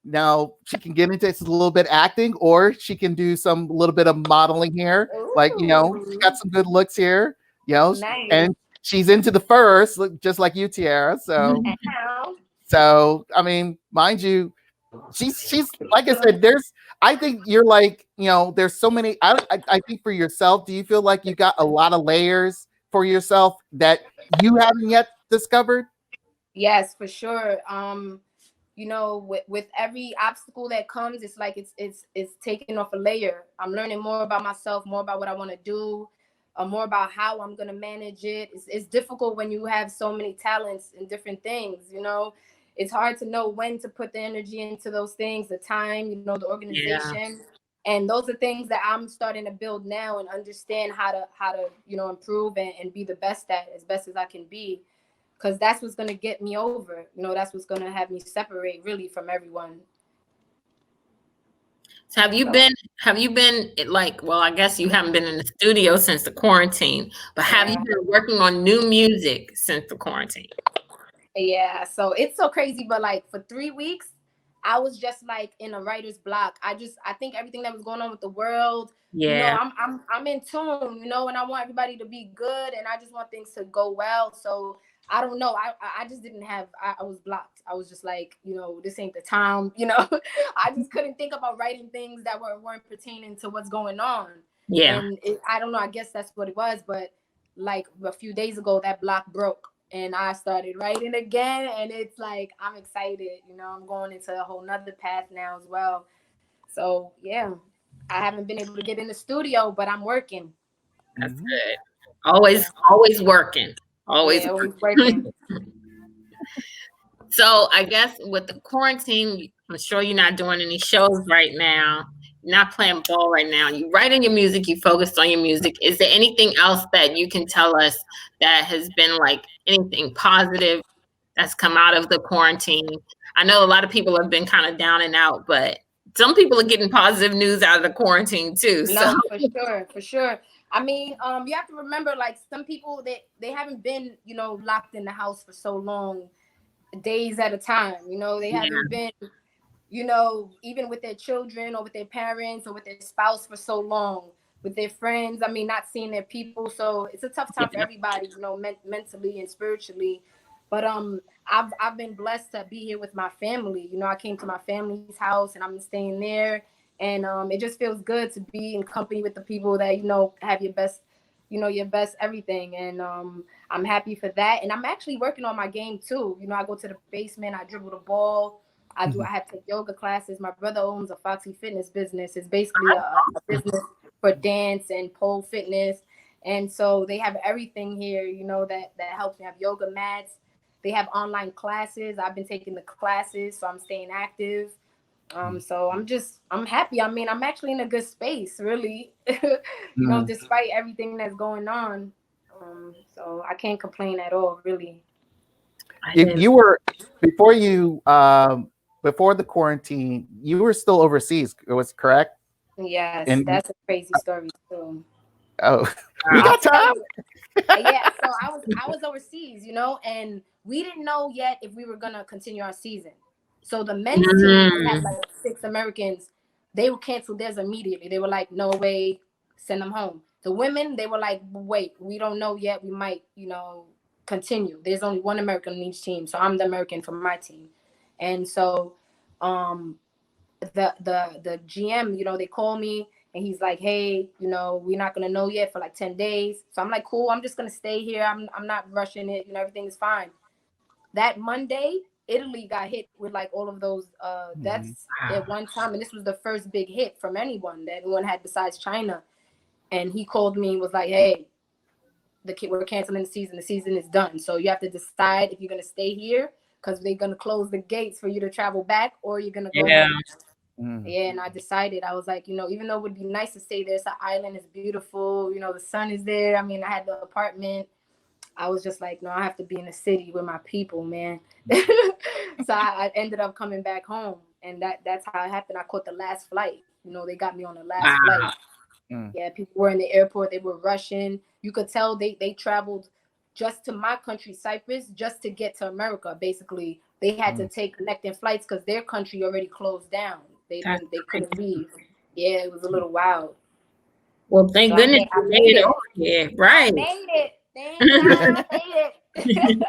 now she can get into a little bit acting, or she can do some little bit of modeling here. Like, she got some good looks here, Nice. and she's into the furs, just like you, Tiara. So I mean, mind you, she's like I said, I think you're like, there's so many. I think for yourself, do you feel like you got a lot of layers for yourself that you haven't yet discovered? Yes, for sure. With every obstacle that comes, it's like it's taking off a layer. I'm learning more about myself, more about what I want to do, more about how I'm gonna manage it. It's difficult when you have so many talents and different things. It's hard to know when to put the energy into those things, the time, the organization. Yeah. And those are things that I'm starting to build now and understand how to improve and be the best at, as best as I can be. Because that's what's going to get me over. That's what's going to have me separate really from everyone. So have you been like, well, I guess you haven't been in the studio since the quarantine, but have you been working on new music since the quarantine? Yeah, so it's so crazy, but like for 3 weeks, I was just like in a writer's block. I think everything that was going on with the world, I'm in tune, and I want everybody to be good, and I just want things to go well. So I don't know. I just didn't have. I was blocked. I was just like, this ain't the time. I just couldn't think about writing things that weren't pertaining to what's going on. Yeah. And I don't know. I guess that's what it was. But like a few days ago, that block broke. And I started writing again, and it's like, I'm excited. I'm going into a whole nother path now as well. So yeah, I haven't been able to get in the studio, but I'm working. That's good. Always working. Always. Yeah, always working. So I guess with the quarantine, I'm sure you're not doing any shows right now. You're not playing ball right now. You writing your music. You focused on your music. Is there anything else that you can tell us that has been like anything positive that's come out of the quarantine? I know a lot of people have been kind of down and out, but some people are getting positive news out of the quarantine too. So No, for sure, for sure. I mean, you have to remember, like some people they haven't been, locked in the house for so long, days at a time. They yeah, haven't been, even with their children or with their parents or with their spouse for so long, with their friends. I mean, not seeing their people. So it's a tough time for everybody, mentally and spiritually. But I've been blessed to be here with my family. I came to my family's house and I'm staying there. And it just feels good to be in company with the people that, have your best, your best everything. And I'm happy for that. And I'm actually working on my game too. I go to the basement, I dribble the ball. I have to take yoga classes. My brother owns a Foxy Fitness business. It's basically a business for dance and pole fitness. And so they have everything here, that helps me. Have yoga mats. They have online classes. I've been taking the classes, so I'm staying active. So I'm happy. I mean, I'm actually in a good space, really, despite everything that's going on. So I can't complain at all, really. You were before the quarantine, you were still overseas. It was correct? Yes, And that's a crazy story too. oh, we got time. Yeah, so I was overseas, and we didn't know yet if we were gonna continue our season. So the men's team, they had like 6 Americans, they would cancel theirs immediately. They were like, no way, send them home. The women, they were like, wait, we don't know yet. We might, continue. There's only 1 American on each team, so I'm the American for my team. And so the GM, they call me and he's like, hey, we're not gonna know yet for like 10 days. So I'm like, cool, I'm just gonna stay here. I'm not rushing it, everything's fine. That Monday, Italy got hit with like all of those deaths at one time. And this was the first big hit from anyone that anyone had besides China. And he called me and was like, hey, we're canceling the season. The season is done. So you have to decide if you're gonna stay here because they're gonna close the gates for you to travel back, or you're gonna go home. Yeah, and I decided, I was like, even though it would be nice to stay there, it's an island, it's beautiful, the sun is there. I mean, I had the apartment. I was just like, no, I have to be in the city with my people, man. So I ended up coming back home, and that's how it happened. I caught the last flight. They got me on the last flight. Yeah, people were in the airport. They were rushing. You could tell they traveled just to my country, Cyprus, just to get to America. Basically, they had to take connecting flights because their country already closed down. They couldn't leave. Yeah, it was a little wild. Well, thank goodness you made it over here. Right. I made it. Thank God I made it.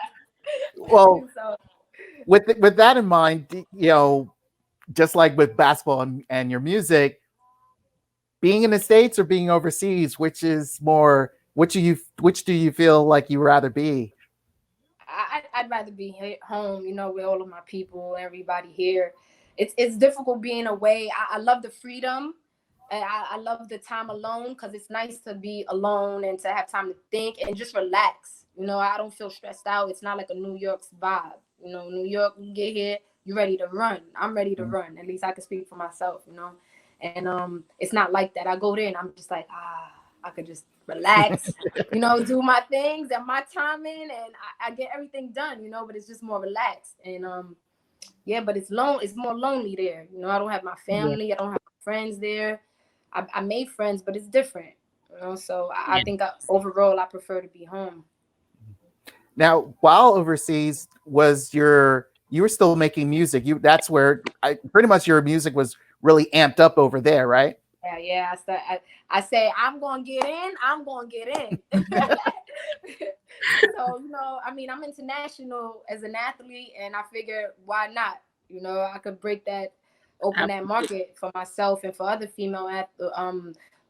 Well, with that in mind, just like with basketball and your music, being in the States or being overseas, which is more? Which do you feel like you rather be? I'd rather be home, with all of my people, everybody here. It's difficult being away. I love the freedom. I love the time alone because it's nice to be alone and to have time to think and just relax. I don't feel stressed out. It's not like a New York's vibe. New York, you get here, you're ready to run. I'm ready to run. At least I can speak for myself, And it's not like that. I go there and I'm just like, I could just relax, do my things at my timing, and I get everything done, but it's just more relaxed. And yeah, but it's more lonely there. I don't have my family, I don't have friends there. I made friends, but it's different, so I think overall I prefer to be home. Now, while overseas, you were still making music. That's where pretty much your music was really amped up over there, right? Yeah. I say I'm gonna get in. I'm gonna get in. So I mean, I'm international as an athlete, and I figure why not? I could open that market for myself and for other female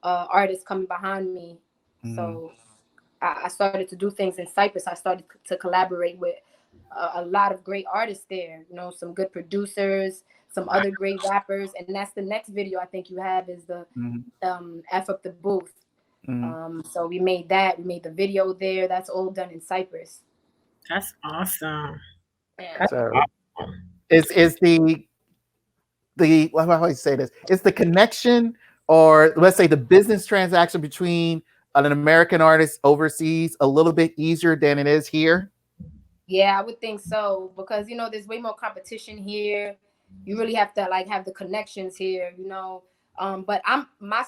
artists coming behind me. So I started to do things in Cyprus. I started to collaborate with a lot of great artists there. Some good producers, some other great rappers, and that's the next video I think you have is the F Up the Booth. So we made that. We made the video there. That's all done in Cyprus. That's awesome. Yeah. So is the how do I say this? Is the connection, or let's say the business transaction between an American artist overseas a little bit easier than it is here? Yeah, I would think so, because there's way more competition here. You really have to have the connections here, But my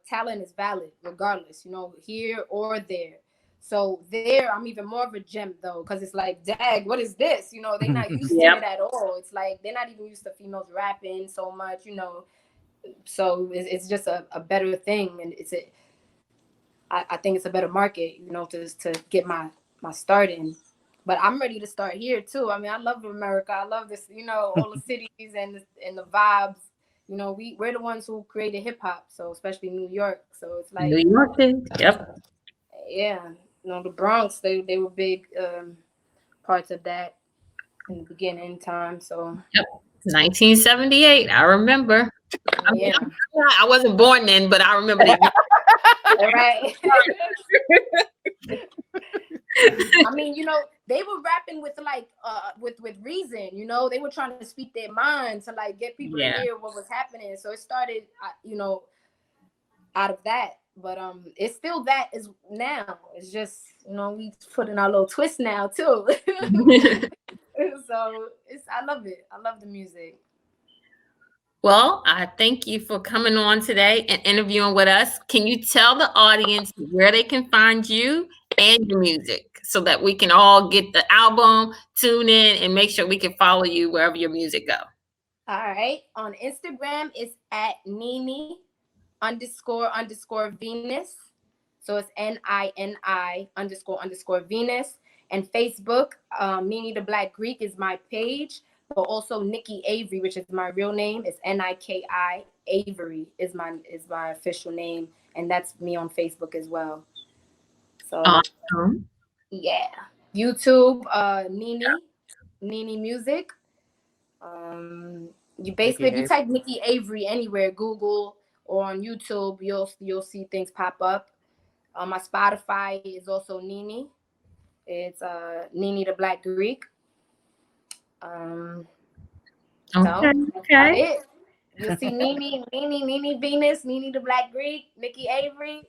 talent is valid regardless, here or there. So there, I'm even more of a gem though, because it's like, dag, what is this? They're not used to it at all. It's like they're not even used to females rapping so much, So it's just a better thing, and I think it's a better market, to get my start in. But I'm ready to start here too. I mean, I love America. I love this, all the cities and the vibes. We're the ones who created hip hop, so especially New York. So it's like New York, yep. Yeah, the Bronx, they were big parts of that in the beginning time. So 1978, I remember. Yeah. I wasn't born then, but I remember that. Right. I mean, they were rapping with with reason, they were trying to speak their mind to get people to hear what was happening. So it started, out of that. But it's still that is now. It's just, we put in our little twist now too. So I love it. I love the music. Well, I thank you for coming on today and interviewing with us. Can you tell the audience where they can find you and your music so that we can all get the album, tune in, and make sure we can follow you wherever your music go? All right. On Instagram, it's at NiNi __ Venus. So it's NiNi _ Venus. And Facebook, NiNi the Black Greek is my page. But also Nikki Avery, which is my real name, is Niki Avery is my official name, and that's me on Facebook as well. So yeah, YouTube, NiNi Music. You basically, if you type Nikki Avery anywhere, Google or on YouTube, you'll see things pop up. My Spotify is also NiNi. It's NiNi the Black Greek. Okay. You'll see NiNi Venus, NiNi the Black Greek, Nikki Avery.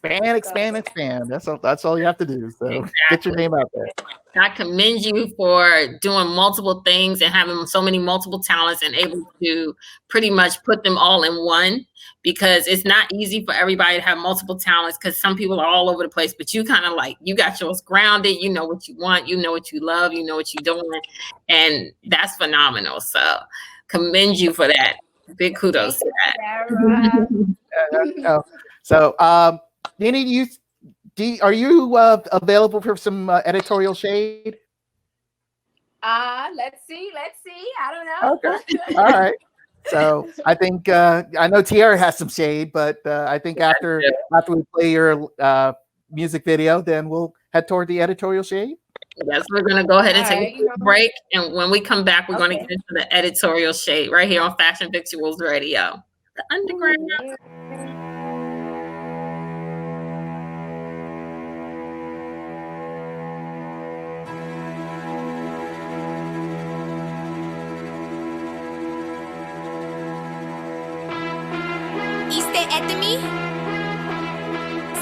Expand. That's all you have to do. So Get your name out there. I commend you for doing multiple things and having so many multiple talents and able to pretty much put them all in one, because it's not easy for everybody to have multiple talents, because some people are all over the place, but you kind of you got yours grounded. You know what you want, you know what you love, you know what you're doing, and that's phenomenal. So commend you for that. Big kudos to that. So, NiNi, are you available for some editorial shade? Let's see. I don't know. Okay. All right. So I think I know Tiara has some shade, but I think after we play your music video, then we'll head toward the editorial shade. Yes, we're gonna go ahead and take a break, and when we come back, we're gonna get into the editorial shade right here on Fashion Victuals Radio, the underground.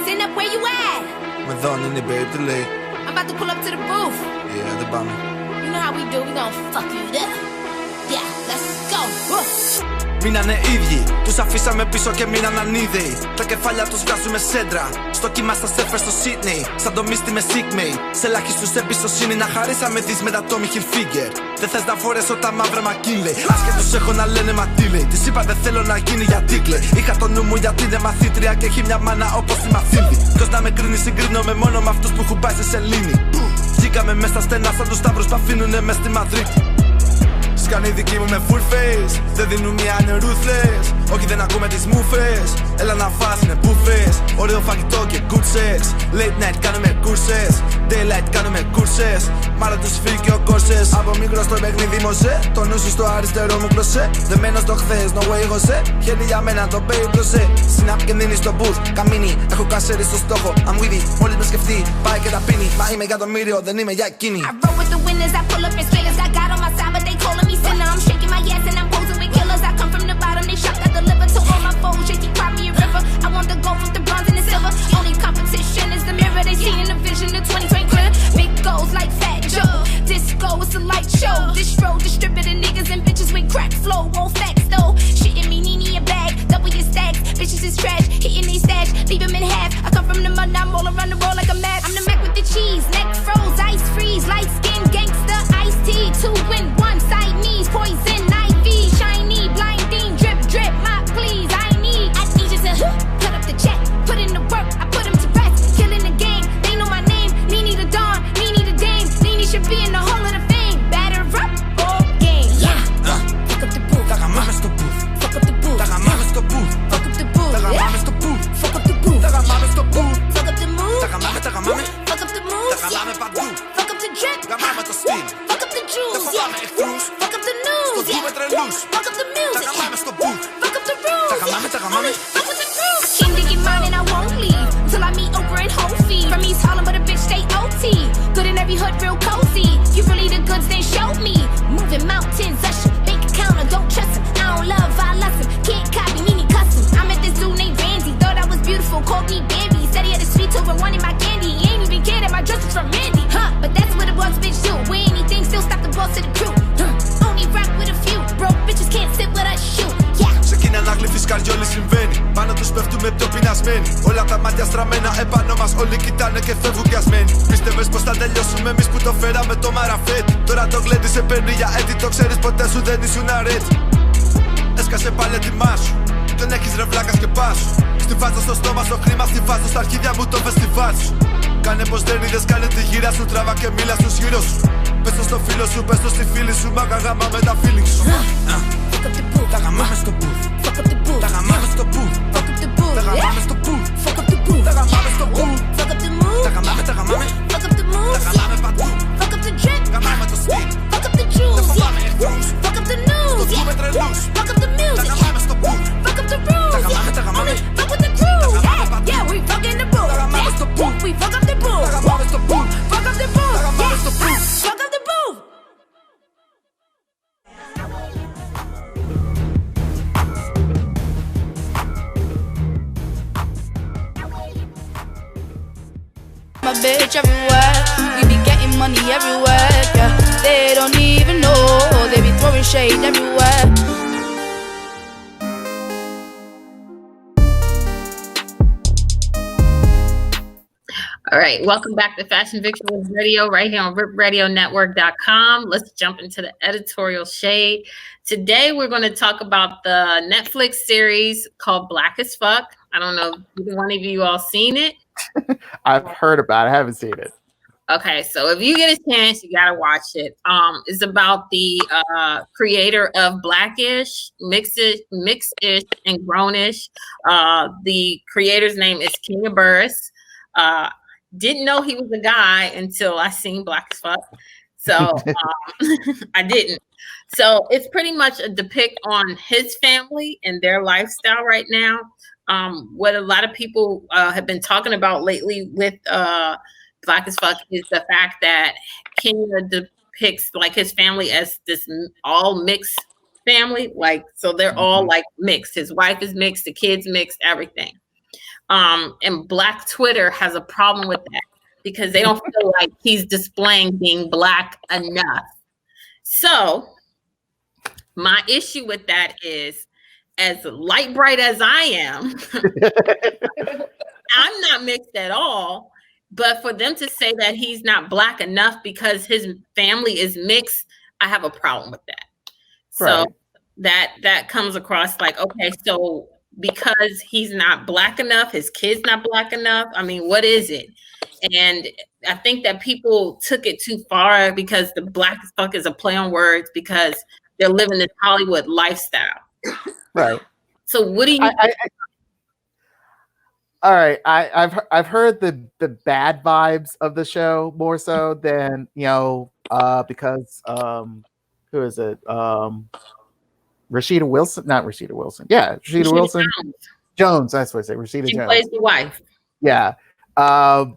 Send up where you at? Με δώνει, babe, τι λέει? I'm about to pull up to the booth. Yeah, δεν πάμε. You know how we do, we gon' fuck you up. Yeah, let's go. Μείνανε ίδιοι, τους αφήσαμε πίσω και μείναν ανίδεοι. Τα κεφάλια τους βγάζουμε σέντρα. Στο κύμα στα σέφερ στο Σίδνεϊ. Σαν το μίστη με Σίγμεϊ. Σε ελάχιστους εμπιστοσύνη να χαρίσαμε δεις με τα Tommy Hilfiger. Δεν θες να φορέσω τα μαύρα μακίλε. Άσχετους έχω να λένε μα τι λέει. Της είπα δεν θέλω να γίνει γιατί κλαίει. Είχα το νου μου γιατί είναι μαθήτρια και έχει μια μάνα όπως τη Μαθήλδη. Ποιος να με κρίνει συγκρίνομαι μόνο με αυτούς που έχουν πάει σε σελήνη. Βγήκαμε μες στα στενά σαν τους σταύρους που αφήνουνε μες στη Μαδρίτη. τους κάνει δική μου με full face. Δεν δίνουν μία, είναι ruthless. Όχι δεν ακούμε τις μούφες. Έλα να φας, είναι μπουφές. Ωραίο φαγητό και good sex. Late night κάνουμε κούρσες. Daylight κάνουμε κούρσες. Μάρα τους φύγει και ο κόρσες. Από μικρό στο παιχνίδι μωσέ. Το νου σου στο αριστερό μου κλωσέ. Δεμένος το χθες, no way γωσέ. Χέρι για μένα το baby μπροστέ. Snap και δίνει στο booth. Καμίνι, έχω κασέρι στο στόχο. I'm with it, μόλις με σκεφτεί. Πάει και τα πίνει. Μα είμαι για το μύριο, δεν είμαι για εκείνη. I roll with the winners, I pull up in spinners. Got God on my side, but they calling me sinner. I'm shaking my ass and I'm posing with killers. I come from the bottom, they shock, I deliver to all my foes. Shaky, cry me a river. I want the gold with the bronze and the silver. Only competition is the mirror. They see in the vision, the 2020 clear. Big goals like Fat Joe. Disco, it's a light show. Distro, distributing niggas and bitches with crack flow. Won't facts though. Shitting me, NiNi a bag. Double your stacks. Bitches is trash. Hitting they stash. Leave them in half. I come from the mud, now I'm all around the world like a map. I'm the Mac with the cheese. Neck froze, ice freeze. Light skin, gangster, iced tea. 2 in 1, side knees. Poison, IV. Shiny, blinding, drip, drip. My please, I need you to put up the check. Put in the work, I put him to rest. Killing the game, they know my name. NiNi the Dawn, NiNi the Dame. NiNi should be in the Hall of the Fame. Batter up, all game. Yeah, fuck up the booth. Τα γαμάμε στο booth. Fuck up the booth. Τα γαμάμε στο booth. Fuck up the booth. Τα γαμάμε στο booth. Fuck up the booth. Τα γαμάμε στο booth. Fuck up the move. Τα γαμάμε, τα γαμάμε. Fuck up the Τα moves. γαμάμε παντού. Fuck up the drip. Γαμάμε το στυλ. Fuck up the Δεν jewels. φοβάμαι εχθρούς. Fuck up the Στο news. δούμε τρελούς. Fuck up the Τα music. γαμάμε στο booth. Fuck up the rules. Τα γαμάμε, τα γαμάμε. Fuck with the groove. Came to get mine and I won't leave until I meet Oprah and Hofi. From East Harlem, but a bitch stay OT. Good in every hood, real cozy. You really the goods, then show me. Moving mountains, usher, bank account, I don't trust him. I don't love, I lust him. Can't copy, NiNi custom. I met this dude named Randy, thought I was beautiful, called me Bambi. Said he had a sweet tooth and wanted my candy. He ain't even care that my dress was from Randy. Huh, but that's what a boss bitch do. With anything, still stop the boss to the crew. Only rock with a few. Broke bitches can't sit with us, shoot. Yeah. Ξεκίνα να γλύφεις καριόλι συμβαίνει. Πάνω τους πέφτουμε πιο πεινασμένοι. Όλα τα μάτια στραμμένα επάνω μας. Όλοι κοιτάνε και φεύγουν πιασμένοι. Πίστευες πως θα τελειώσουμε εμείς που το φέραμε το μαραφέτη. Τώρα το γλέντι σε παίρνει για έτη. Το ξέρεις ποτέ σου δεν ήσουν αρέτη. Έσκασε πάλι έτοιμά σου. Δεν έχεις ρε βλάκα και πάσου. Στη φάτσα στο στόμα, στο χρήμα, στη φάτσα στα αρχίδια μου το φεστιβάλ σου. Κάνε πως δεν είδες, κάνε τη γύρα σου. Τράβα και μίλα στους γύρω σου. Πες το στο φίλο σου, πες το στη φίλη σου. Μάγα γάμα με τα feelings σου. Fuck up the booth. Τα γαμάμε στο booth. Fuck up the booth. Τα γαμάμε στο booth. Fuck up the booth. Τα γαμάμε στο booth. Fuck up the booth. Τα γαμάμε στο booth. Fuck up the move. Τα γαμάμε, τα γαμάμε. Fuck up the Τα moves. γαμάμε παντού. Fuck up the drip. Γαμάμε το στυλ. Fuck up the Δεν jewels. φοβάμαι εχθρούς. Fuck up the Στο news. δούμε τρελούς. Fuck up the Τα music. γαμάμε στο booth. Fuck up the rules. Τα γαμάμε, τα γαμάμε. Fuck with the crew. Τα γαμάμε παντού. Yeah, we fucking the booth. Τα γαμάμε στο booth. We fuck up the booth. Τα γαμάμε στο booth. Fuck up the booth. Τα γαμάμε στο booth. Fuck up the booth. My bitch everywhere, we be getting money everywhere, yeah. They don't even know, they be throwing shade everywhere. All right, welcome back to Fashion Victuals Radio right here on ripradionetwork.com. Let's jump into the editorial shade. Today, we're going to talk about the Netflix series called Black as Fuck. I don't know if either one of you all seen it. I've heard about it. I haven't seen it. Okay, so if you get a chance, you gotta watch it. It's about the creator of Blackish, Mixish, and Grownish. The creator's name is Kenya Burris. Didn't know he was a guy until I seen Black as Fuck. So I didn't. So it's pretty much a depict on his family and their lifestyle right now. What a lot of people have been talking about lately with Black as Fuck is the fact that Kenya depicts like his family as this all mixed family. Like, so they're all like mixed. His wife is mixed, the kids mixed, everything. And Black Twitter has a problem with that because they don't feel like he's displaying being Black enough. So my issue with that is, as light bright as I am, I'm not mixed at all. But for them to say that he's not Black enough because his family is mixed, I have a problem with that. Right. So that comes across like, okay, so because he's not Black enough, his kid's not Black enough. I mean, what is it? And I think that people took it too far because the Black as Fuck is a play on words, because they're living this Hollywood lifestyle. Right. So what do you? All right, I've heard the bad vibes of the show more so than because who is it? Rashida Wilson, not Rashida Wilson. Yeah, Rashida Wilson. Jones, that's what I say. Rashida She Jones. plays the wife. Yeah. Mind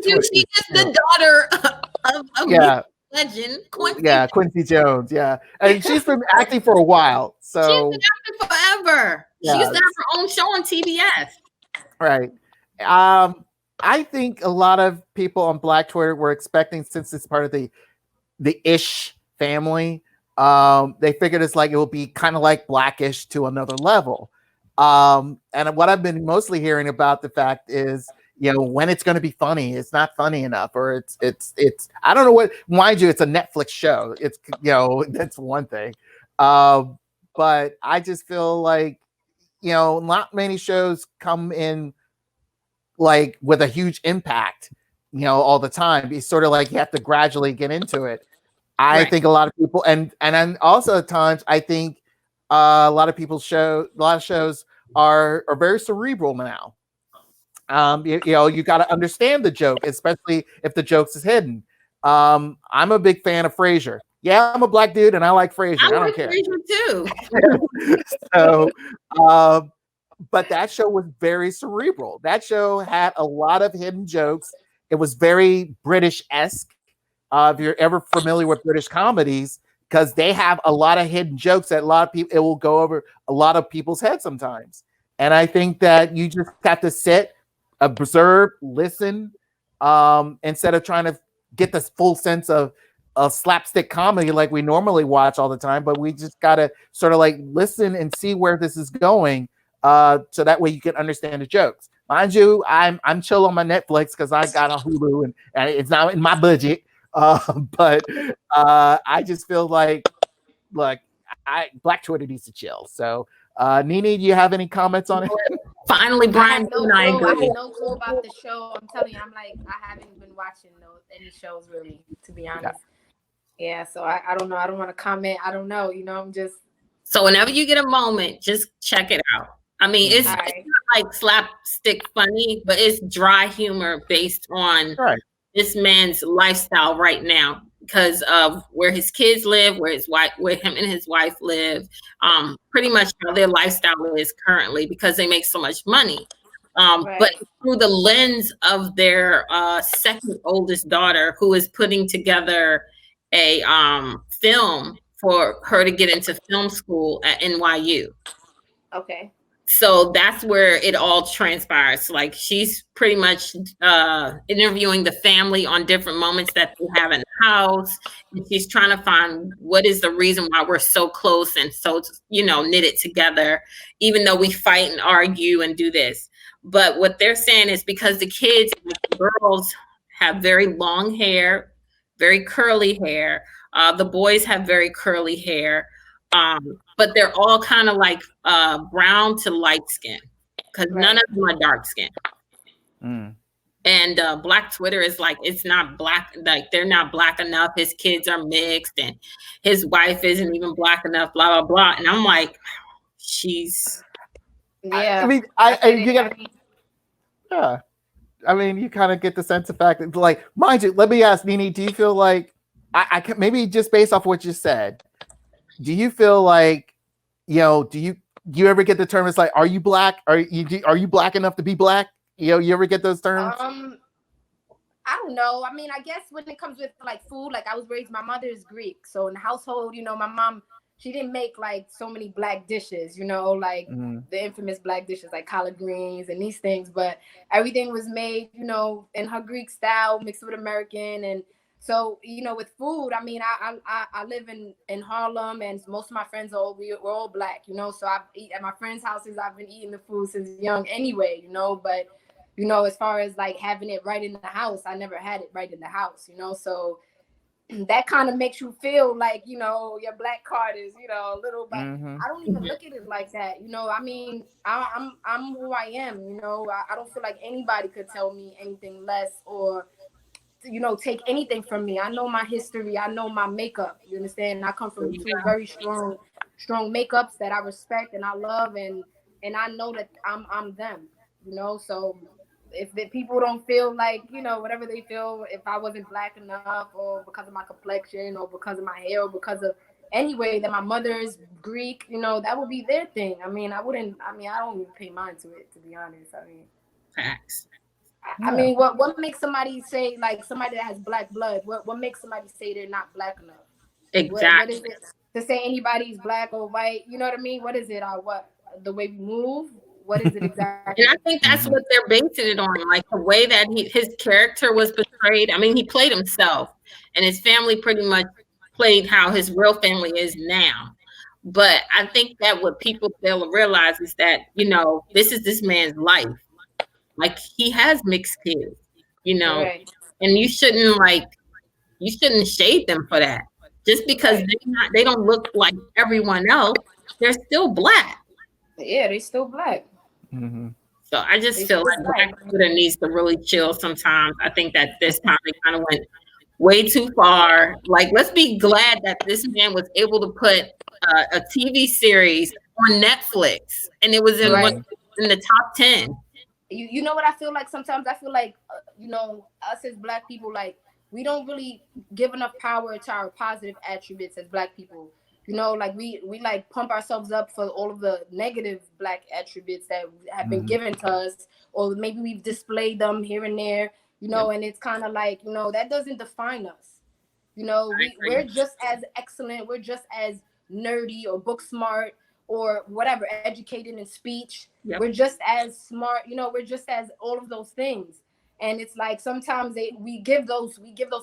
you, she is the daughter of legend Quincy. Yeah, Quincy Jones. Yeah, and she's been acting for a while. So she's been acting forever. Yeah. She used to have her own show on TBS. Right. I think a lot of people on Black Twitter were expecting, since it's part of the Ish family, they figured it's like it will be kind of like Blackish to another level. And what I've been mostly hearing about the fact is, when it's going to be funny, it's not funny enough, or it's I don't know what. Mind you, it's a Netflix show. It's that's one thing, but I just feel like not many shows come in like with a huge impact, all the time. It's sort of like you have to gradually get into it. I think a lot of people, and then also at times I think a lot of shows are very cerebral now. You got to understand the joke, especially if the jokes is hidden. I'm a big fan of Frasier. Yeah, I'm a Black dude and I like Frasier. I don't care. Frasier too. So, but that show was very cerebral. That show had a lot of hidden jokes. It was very British-esque. If you're ever familiar with British comedies, because they have a lot of hidden jokes that a lot of people, it will go over a lot of people's heads sometimes. And I think that you just have to sit, observe, listen, instead of trying to get this full sense of slapstick comedy like we normally watch all the time. But we just got to sort of like listen and see where this is going, so that way you can understand the jokes. Mind you, I'm chill on my Netflix because I got on Hulu and it's not in my budget. But I just feel like, look, Black Twitter needs to chill. So, NiNi, do you have any comments on it? Finally, Brian, I have no clue about the show. I'm telling you, I haven't been watching any shows really, to be honest. Yeah, so I don't know. I don't want to comment. I don't know. I'm just. So whenever you get a moment, just check it out. I mean, it's not like slapstick funny, but it's dry humor based on this man's lifestyle right now, because of where his kids live, where him and his wife live, pretty much how their lifestyle is currently, because they make so much money. But through the lens of their second oldest daughter, who is putting together a film for her to get into film school at NYU. Okay. So that's where it all transpires. Like, she's pretty much interviewing the family on different moments that they have in the house. And she's trying to find what is the reason why we're so close and so, knitted together, even though we fight and argue and do this. But what they're saying is because the kids, the girls, have very long hair, very curly hair. The boys have very curly hair. But they're all kind of like brown to light skin, because none of them are dark skin. And Black Twitter is like, it's not black, like they're not black enough. His kids are mixed and his wife isn't even black enough, blah, blah, blah. And I'm like, yeah. I mean, you gotta, yeah. I mean, you kind of get the sense of fact that, like, mind you, let me ask NiNi, do you feel like, I can, maybe just based off what you said, do you feel like, do you ever get the term? It's like, are you black? Are you black enough to be black? You ever get those terms? I don't know. I mean, I guess when it comes with like food, like I was raised, my mother is Greek, so in the household, my mom, she didn't make like so many black dishes, like the infamous black dishes like collard greens and these things, but everything was made, in her Greek style mixed with American. And so, with food, I mean, I live in Harlem, and most of my friends we're all black, so I eat at my friends' houses. I've been eating the food since young anyway, but, as far as like having it right in the house, I never had it right in the house, so that kind of makes you feel like, your black card is, a little, but I don't even look at it like that. I mean, I'm who I am, I don't feel like anybody could tell me anything less or take anything from me. I know my history. I know my makeup. You understand? I come from two very strong makeups that I respect and I love, and I know that I'm them. So if the people don't feel like, whatever they feel, if I wasn't black enough, or because of my complexion, or because of my hair, or because of anyway that my mother is Greek, that would be their thing. I don't even pay mind to it, to be honest. Facts. I mean, what makes somebody say, like, somebody that has black blood, what makes somebody say they're not black enough? Exactly. What is it to say anybody's black or white? You know what I mean? What is it? The way we move? What is it exactly? And I think that's what they're basing it on, like the way that his character was portrayed. I mean, he played himself, and his family pretty much played how his real family is now. But I think that what people fail to realize is that, this is this man's life. Like, he has mixed kids, Right. and you shouldn't shade them for that. Just because they don't look like everyone else, they're still black. Yeah, they still black. Mm-hmm. So I just feel like Black Twitter needs to really chill sometimes. I think that this time they kind of went way too far. Like, let's be glad that this man was able to put a TV series on Netflix, and it was in the top 10. You know what I feel like? Sometimes I feel like, us as black people, like, we don't really give enough power to our positive attributes as black people. Like we like pump ourselves up for all of the negative black attributes that have been given to us, or maybe we've displayed them here and there, and it's kind of like, that doesn't define us. We're just as excellent. We're just as nerdy or book smart or whatever, educated in speech. Yep. We're just as smart, we're just as all of those things. And it's like sometimes we give those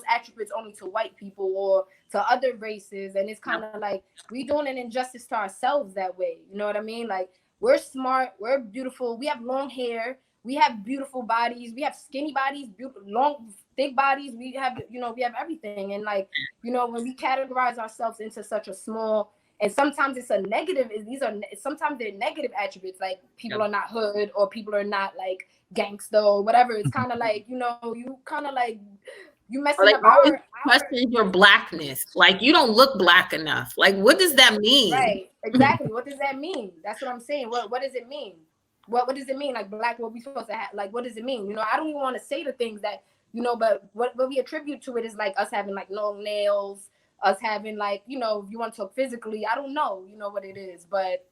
attributes only to white people or to other races, and it's kind of like we doing an injustice to ourselves that way. You know what I mean? Like, we're smart, we're beautiful, we have long hair, we have beautiful bodies, we have skinny bodies, long thick bodies, we have everything. And like, when we categorize ourselves into such a small, and sometimes it's a negative, sometimes they're negative attributes, like people are not hood, or people are not like gangster or whatever. It's kind of like, you kind of like, you messing up our question your blackness. Like, you don't look black enough. Like, what does that mean? Right, exactly. What does that mean? That's what I'm saying. What does it mean? What does it mean? Like, black, what we supposed to have? Like, what does it mean? I don't even want to say the things that, but what we attribute to it is like us having like long nails, us having like, if you want to talk physically, I don't know, what it is, but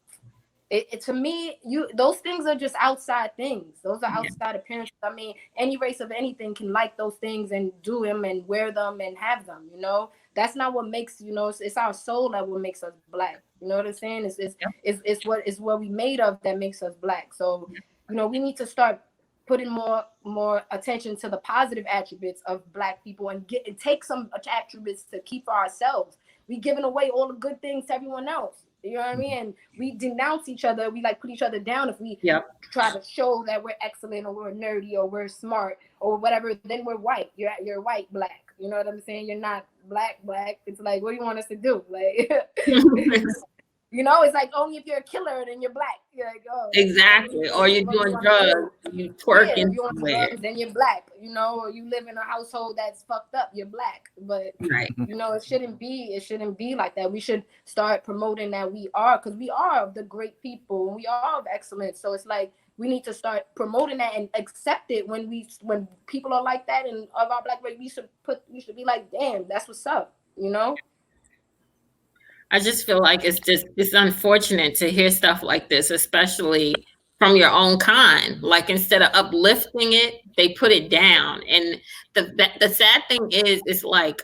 it to me, those things are just outside things. Those are outside appearances. I mean, any race of anything can like those things and do them and wear them and have them. That's not what makes, it's our soul that what makes us black. You know what I'm saying? It's what we made of that makes us black. So, we need to start putting more attention to the positive attributes of black people and take some attributes to keep for ourselves. We giving away all the good things to everyone else. You know what I mean? And we denounce each other. We like put each other down if we try to show that we're excellent or we're nerdy or we're smart or whatever. Then we're white. You're white black. You know what I'm saying? You're not black. It's like, what do you want us to do? Like, it's like only if you're a killer then you're black. You're like, oh, exactly. Or you're doing drugs, you twerking. You're doing drugs, then you're black. Or you live in a household that's fucked up, you're black. But it shouldn't be like that. We should start promoting that we are, because we are the great people and we are of excellence. So it's like we need to start promoting that and accept it when people are like that and of our black race. We should be like, damn, that's what's up. I just feel like it's unfortunate to hear stuff like this, especially from your own kind. Like, instead of uplifting it, they put it down. And the sad thing is, it's like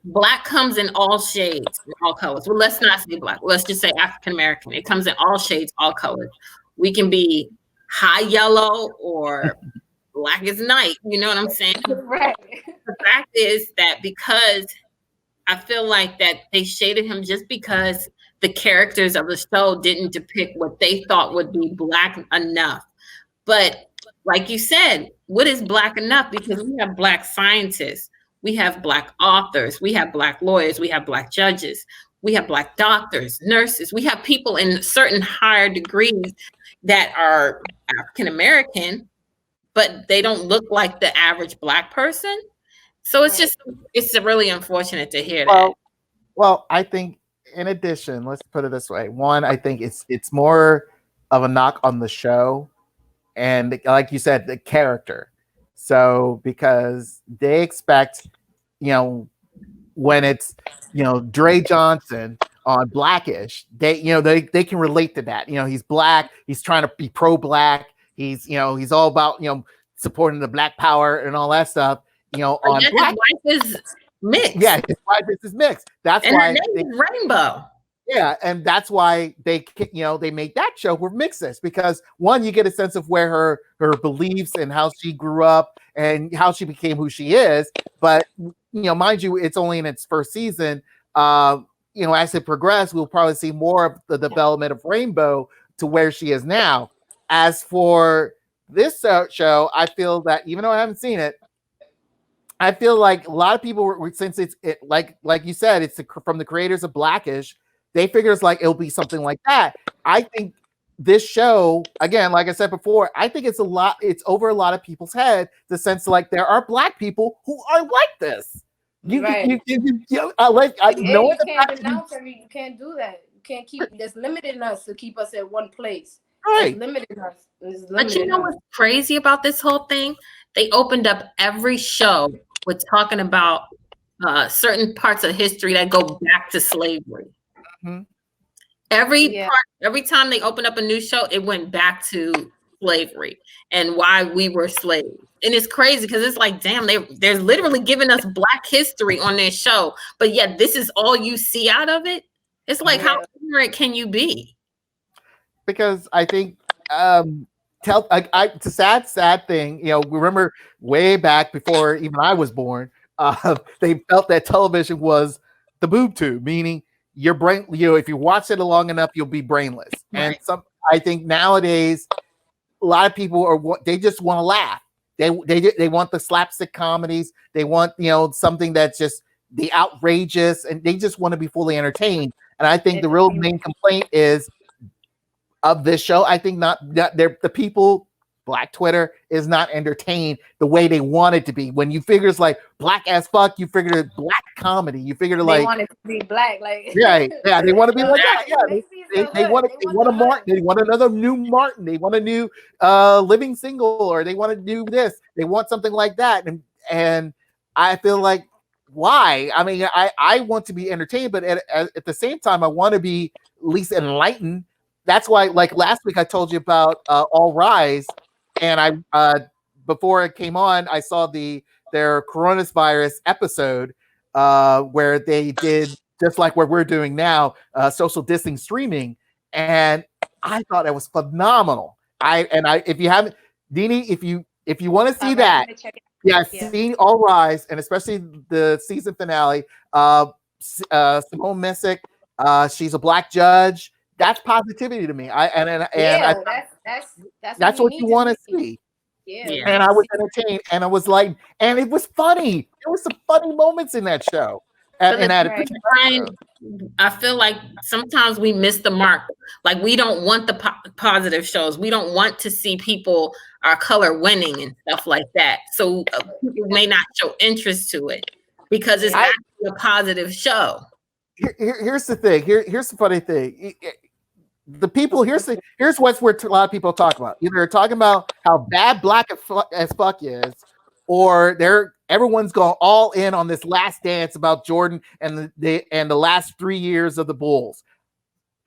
black comes in all shades, all colors. Well, let's not say black. Let's just say African American. It comes in all shades, all colors. We can be high yellow or black as night. You know what I'm saying? Right. The fact is that because I feel like that they shaded him just because the characters of the show didn't depict what they thought would be black enough. But like you said, what is black enough? Because we have black scientists, we have black authors, we have black lawyers, we have black judges, we have black doctors, nurses, we have people in certain higher degrees that are African American, but they don't look like the average black person. So it's really unfortunate to hear that. Well, I think in addition, let's put it this way. One, I think it's more of a knock on the show, and like you said, the character. So because they expect, when it's Dre Johnson on Blackish, they can relate to that. He's black, he's trying to be pro-black, he's all about supporting the black power and all that stuff. On his Black, wife is mixed. yeah, his wife is mixed. That's and why her name is Rainbow. Yeah, and that's why they made that show with mixes, because one, you get a sense of where her beliefs and how she grew up and how she became who she is. But mind you, it's only in its first season. As it progresses, we'll probably see more of the development of Rainbow to where she is now. As for this show, I feel that even though I haven't seen it, I feel like a lot of people were, since it's like you said, it's from the creators of Blackish. They figure it's like it'll be something like that. I think this show, again, like I said before, I think it's over a lot of people's head. The sense like there are black people who are like this. You can't denounce every. You can't do that. You can't keep. There's limiting us to keep us at one place. Right. There's limiting us. But you know what's crazy about this whole thing? They opened up every show with talking about certain parts of history that go back to slavery. Mm-hmm. Every time they opened up a new show, it went back to slavery and why we were slaves. And it's crazy because it's like, damn, they're literally giving us black history on their show, but yet this is all you see out of it. It's like, how ignorant can you be? Because I think it's a sad thing. Remember way back before even I was born, they felt that television was the boob tube, meaning your brain, if you watch it long enough, you'll be brainless. Right. And I think nowadays, a lot of people they just want to laugh. They want the slapstick comedies. They want, something that's just the outrageous, and they just want to be fully entertained. And I think the real main complaint is of this show. I think the people, Black Twitter is not entertained the way they want it to be. When you figure it's like black as fuck, you figure it's black comedy. You figure they want it to be black, like yeah, they want to be like that. Yeah, they want a Martin. They want another new Martin. They want a new Living Single, or they want to do this. They want something like that. And I feel like, why? I mean, I want to be entertained, but at the same time, I want to be at least enlightened. That's why, like last week, I told you about All Rise. And I before it came on, I saw their coronavirus episode where they did just like what we're doing now, social distancing streaming, and I thought that was phenomenal. If you haven't, NiNi, if you want to see that, see All Rise, and especially the season finale. Simone Missick, she's a black judge. That's positivity to me. That's what you want to see. Yeah. And I was entertained, and I was like, and it was funny. There was some funny moments in that show. Brian, I feel like sometimes we miss the mark. Like, we don't want the positive shows. We don't want to see people our color winning and stuff like that. So people may not show interest to it because it's actually a positive show. Here's the thing. Here's the funny thing. The people here's what's where a lot of people talk about. Either they're talking about how bad black as fuck is, or everyone's going all in on this last dance about Jordan and the last 3 years of the Bulls.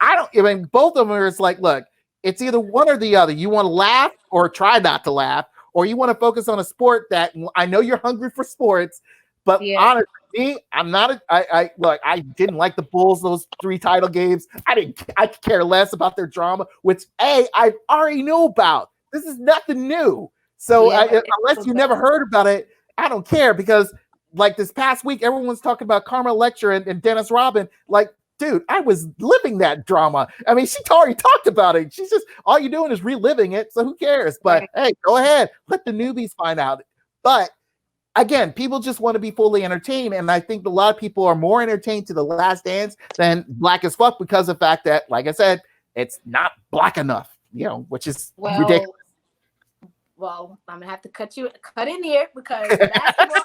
I mean, both of them are. It's like, look, it's either one or the other. You want to laugh or try not to laugh, or you want to focus on a sport that I know you're hungry for sports, but honestly, me, I'm not. I didn't like the Bulls those 3 title games. I could care less about their drama, which I already knew about. This is nothing new. So unless you never heard about it, I don't care, because like this past week, everyone's talking about Carmen Electra and Dennis Rodman. Like, dude, I was living that drama. I mean, she already talked about it. She's just, all you're doing is reliving it. So who cares? But hey, go ahead. Let the newbies find out. But again, people just want to be fully entertained. And I think a lot of people are more entertained to The Last Dance than Black as Fuck, because of the fact that, like I said, it's not black enough, which is ridiculous. Well, I'm gonna have to cut in here because basketball,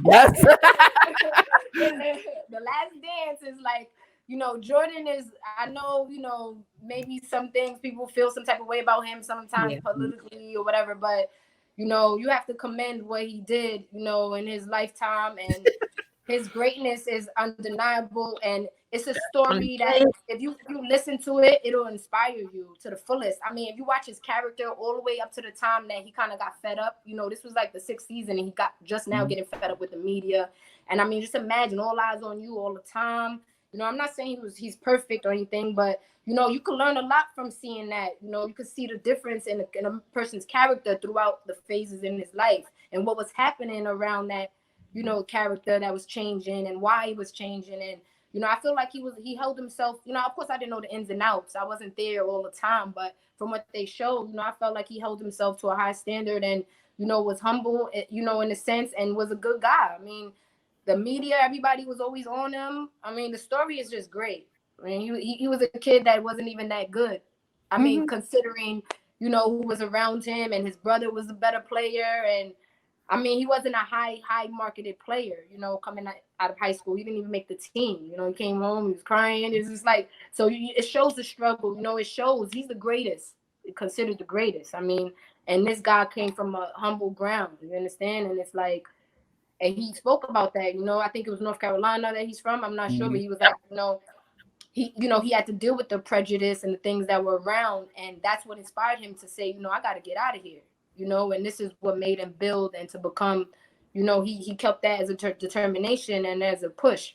Yes. The Last Dance is like, Jordan is, I know, maybe some things people feel some type of way about him sometimes politically or whatever, but, you have to commend what he did, in his lifetime, and his greatness is undeniable. And it's a story that if you listen to it, it'll inspire you to the fullest. I mean, if you watch his character all the way up to the time that he kind of got fed up, this was like the 6th season, and he got just now getting fed up with the media. And I mean, just imagine all eyes on you all the time. I'm not saying he's perfect or anything, but you can learn a lot from seeing that. You can see the difference in a person's character throughout the phases in his life and what was happening around that, character that was changing and why he was changing. And I feel like he held himself. Of course, I didn't know the ins and outs. I wasn't there all the time, but from what they showed, I felt like he held himself to a high standard and was humble, in a sense, and was a good guy. I mean, the media, everybody was always on him. I mean, the story is just great. I mean, he was a kid that wasn't even that good. I mean, considering, who was around him, and his brother was a better player. And I mean, he wasn't a high marketed player, coming out of high school. He didn't even make the team. He came home, he was crying. It's just like, so it shows the struggle. It shows he's the greatest, considered the greatest. I mean, and this guy came from a humble ground, you understand? And it's like, and he spoke about that, I think it was North Carolina that he's from. I'm not sure, but he was like, he had to deal with the prejudice and the things that were around. And that's what inspired him to say, I got to get out of here, and this is what made him build and to become, he kept that as a determination and as a push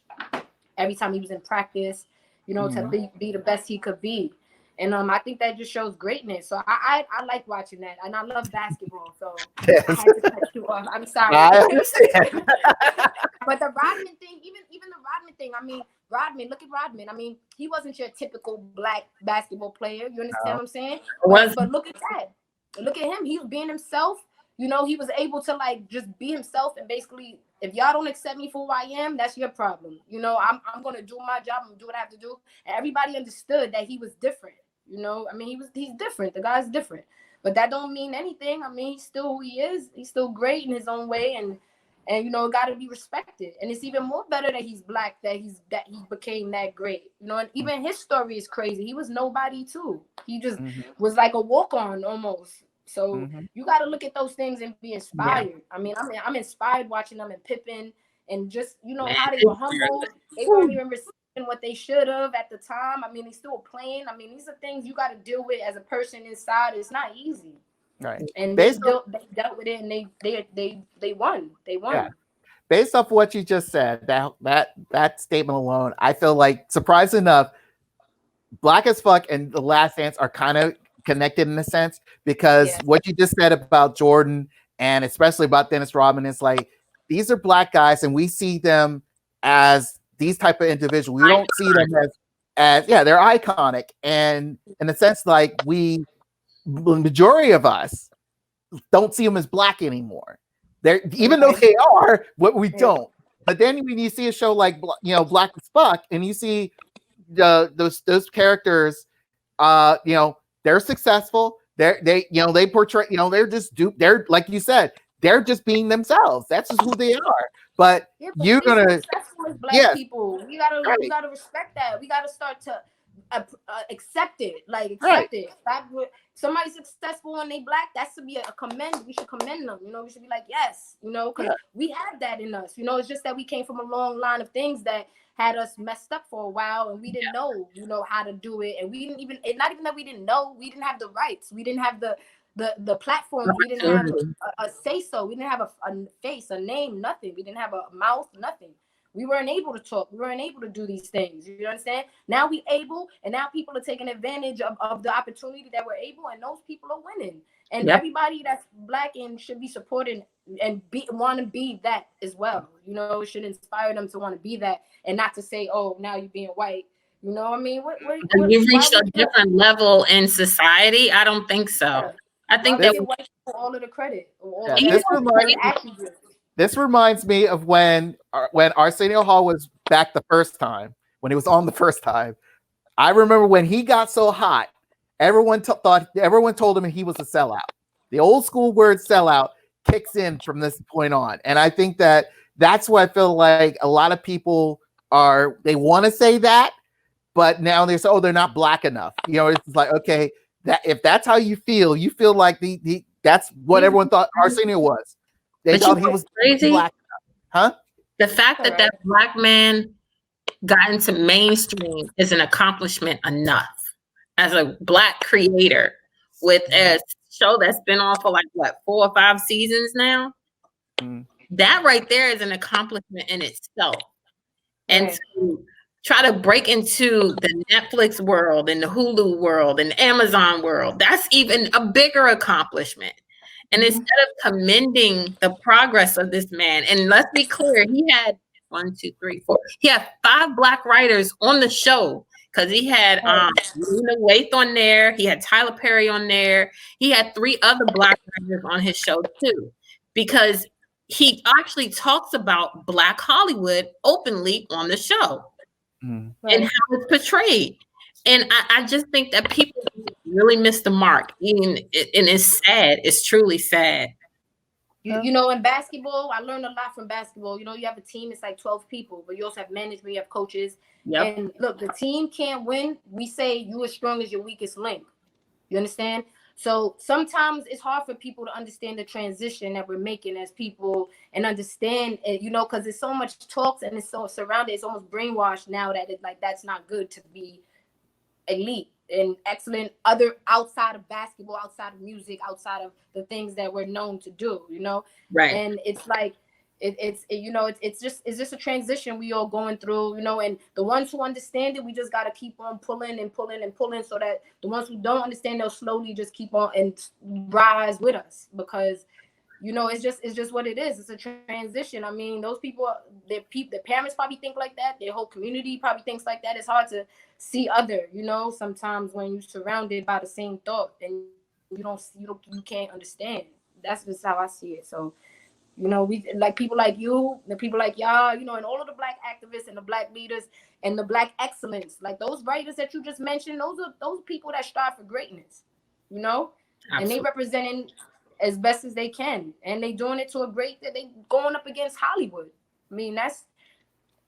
every time he was in practice, to be the best he could be. And I think that just shows greatness. So I like watching that, and I love basketball. So I had to cut you off. I'm sorry. I understand. But the Rodman thing, even the Rodman thing. I mean, look at Rodman. I mean, he wasn't your typical black basketball player. You understand what I'm saying? But look at that. Look at him. He was being himself. He was able to like just be himself, and basically, if y'all don't accept me for who I am, that's your problem. I'm gonna do my job. I'm gonna do what I have to do. And everybody understood that he was different. I mean, he's different. The guy's different, but that don't mean anything. I mean, he's still who he is. He's still great in his own way, and got to be respected. And it's even more better that he's black, that he became that great. And even his story is crazy. He was nobody too. He just was like a walk-on almost. So you got to look at those things and be inspired. Yeah. I mean, I'm inspired watching them and Pippen, and just how they were humble. They weren't even receiving what they should have at the time. I mean, they still playing. I mean, these are things you got to deal with as a person inside. It's not easy. Right. And they dealt with it, and they won. They won. Yeah. Based off what you just said, that statement alone, I feel like, surprising enough, Black as Fuck and The Last Dance are kind of connected in a sense, because what you just said about Jordan and especially about Dennis Rodman is like, these are black guys, and we see them as these type of individuals. We don't see them as they're iconic, and in a sense, like the majority of us don't see them as black anymore. They're, even though they are, what we don't. But then when you see a show like Black as Fuck, and you see those characters, they're successful. They portray, they're just they're, like you said, they're just being themselves. That's just who they are. But you're gonna black people. We gotta respect that. We gotta start to accept it. Like accept it. Somebody's successful and they black, that should be a commend. We should commend them. We should be like, yes, because we have that in us. It's just that we came from a long line of things that had us messed up for a while, and we didn't know, how to do it. And we didn't even, not even that we didn't know, we didn't have the rights. We didn't have the platform. We didn't have a say-so. We didn't have a face, a name, nothing. We didn't have a mouth, nothing. We weren't able to talk. We weren't able to do these things. You understand? Now we able, and now people are taking advantage of the opportunity that we're able, and those people are winning. And everybody that's black and should be supported and want to be that as well. It should inspire them to want to be that, and not to say, oh, now you're being white. I mean, what you reached a different level in society? I don't think so. Yeah. I think that white people all of the credit. This reminds me of when Arsenio Hall was back the first time, when he was on the first time. I remember when he got so hot, everyone told him he was a sellout. The old school word sellout kicks in from this point on. And I think that that's what I feel like a lot of people they want to say that, but now they say, oh, they're not black enough. You know, it's like, okay, that if that's how you feel like that's what everyone thought Arsenio was. They thought he was crazy. Black enough. Huh? The fact that that black man got into mainstream is an accomplishment enough as a black creator with a show that's been on for like what 4 or 5 seasons now. That right there is an accomplishment in itself. And to try to break into the Netflix world and the Hulu world and the Amazon world, that's even a bigger accomplishment. And instead of commending the progress of this man, and let's be clear, he had 1, 2, 3, 4. He had 5 black writers on the show because he had Lena Waithe on there. He had Tyler Perry on there. He had 3 other black writers on his show too, because he actually talks about Black Hollywood openly on the show and how it's portrayed. And I just think that people really missed the mark. And it's sad. It's truly sad. You know, in basketball, I learned a lot from basketball. You know, you have a team, it's like 12 people, but you also have management, you have coaches. Yep. And look, the team can't win. We say you as strong as your weakest link. You understand? So sometimes it's hard for people to understand the transition that we're making as people and understand it, you know, because there's so much talks and it's so surrounded. It's almost brainwashed now that it's like that's not good to be elite and excellent outside of basketball, outside of music, outside of the things that we're known to do, you know? Right. And it's like it's just a transition we all going through, you know, and the ones who understand it, we just got to keep on pulling and pulling and pulling so that the ones who don't understand, they'll slowly just keep on and rise with us, because you know, it's just what it is. It's a transition. I mean, those people, the parents probably think like that. Their whole community probably thinks like that. It's hard to see other, you know, sometimes when you're surrounded by the same thought and you can't understand. That's just how I see it. So, you know, we like people like you, the people like y'all, you know, and all of the black activists and the black leaders and the black excellence, like those writers that you just mentioned, those people that strive for greatness, you know. Absolutely. And they representing as best as they can, and they doing it to a great that they going up against Hollywood. I mean, that's,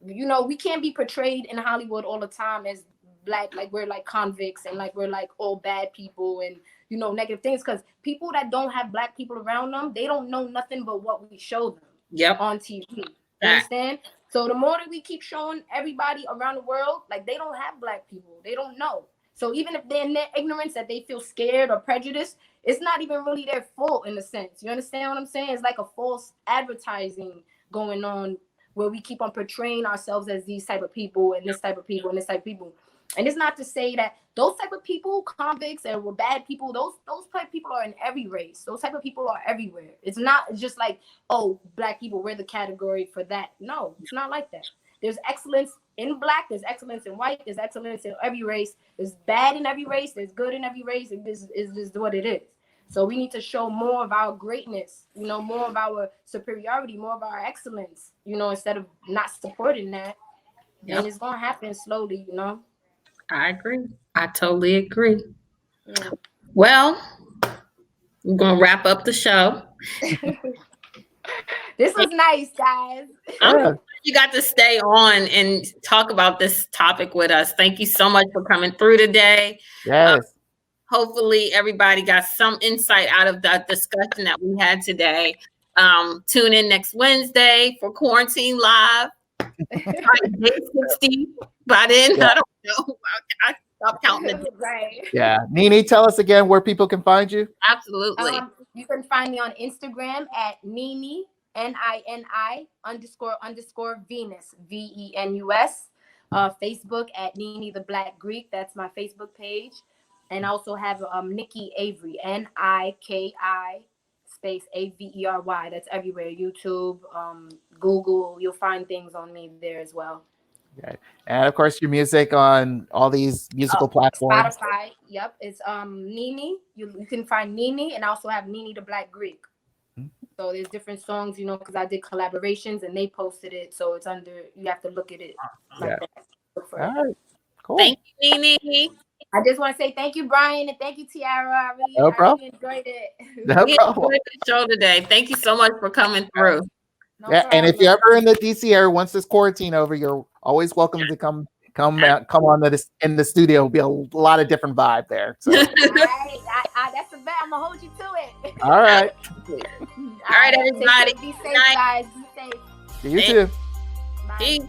you know, we can't be portrayed in Hollywood all the time as black, like we're like convicts and like we're like all bad people and, you know, negative things, because people that don't have black people around them, they don't know nothing but what we show them on TV. You understand? So the more that we keep showing everybody around the world, like they don't have black people, they don't know. So even if they're in their ignorance that they feel scared or prejudiced, it's not even really their fault in a sense. You understand what I'm saying? It's like a false advertising going on where we keep on portraying ourselves as these type of people and this type of people and this type of people. And it's not to say that those type of people, convicts and were bad people, those type of people are in every race. Those type of people are everywhere. It's not just like, oh, black people, we're the category for that. No, it's not like that. There's excellence in black, there's excellence in white, there's excellence in every race. There's bad in every race, there's good in every race, and this is just what it is. So we need to show more of our greatness, you know, more of our superiority, more of our excellence, you know, instead of not supporting that. And it's going to happen slowly, you know. I agree. I totally agree. Yeah. Well, we're going to wrap up the show. This was nice, guys. You got to stay on and talk about this topic with us. Thank you so much for coming through today. Yes. Hopefully everybody got some insight out of that discussion that we had today. Tune in next Wednesday for Quarantine Live. Day 60. By then, I don't know. I stopped counting. Right. Yeah. NiNi, tell us again where people can find you. Absolutely. You can find me on Instagram at NiNi, NiNi _ Venus, VENUS. Facebook at NiNi the Black Greek. That's my Facebook page. And I also have Nikki Avery, NIKI space AVERY. That's everywhere. YouTube, Google. You'll find things on me there as well. Okay. And of course, your music on all these musical platforms. Spotify. Yep. It's NiNi. You can find NiNi, and I also have NiNi the Black Greek. So there's different songs, you know, because I did collaborations and they posted it. So it's under, you have to look at it like that. All right. Cool. Thank you, NiNi. I just want to say thank you, Brian, and thank you, Tiara. I really enjoyed it. No problem. Enjoyed the show today. Thank you so much for coming through. No Yeah, and if problem. you're ever in the DC area, once this quarantine over, you're always welcome to come on to this in the studio. It'll be a lot of different vibe there. So. That's a bet. I'm gonna hold you to it. All right. All right, everybody. Be safe, guys. Be safe. You too. Bye. Peace.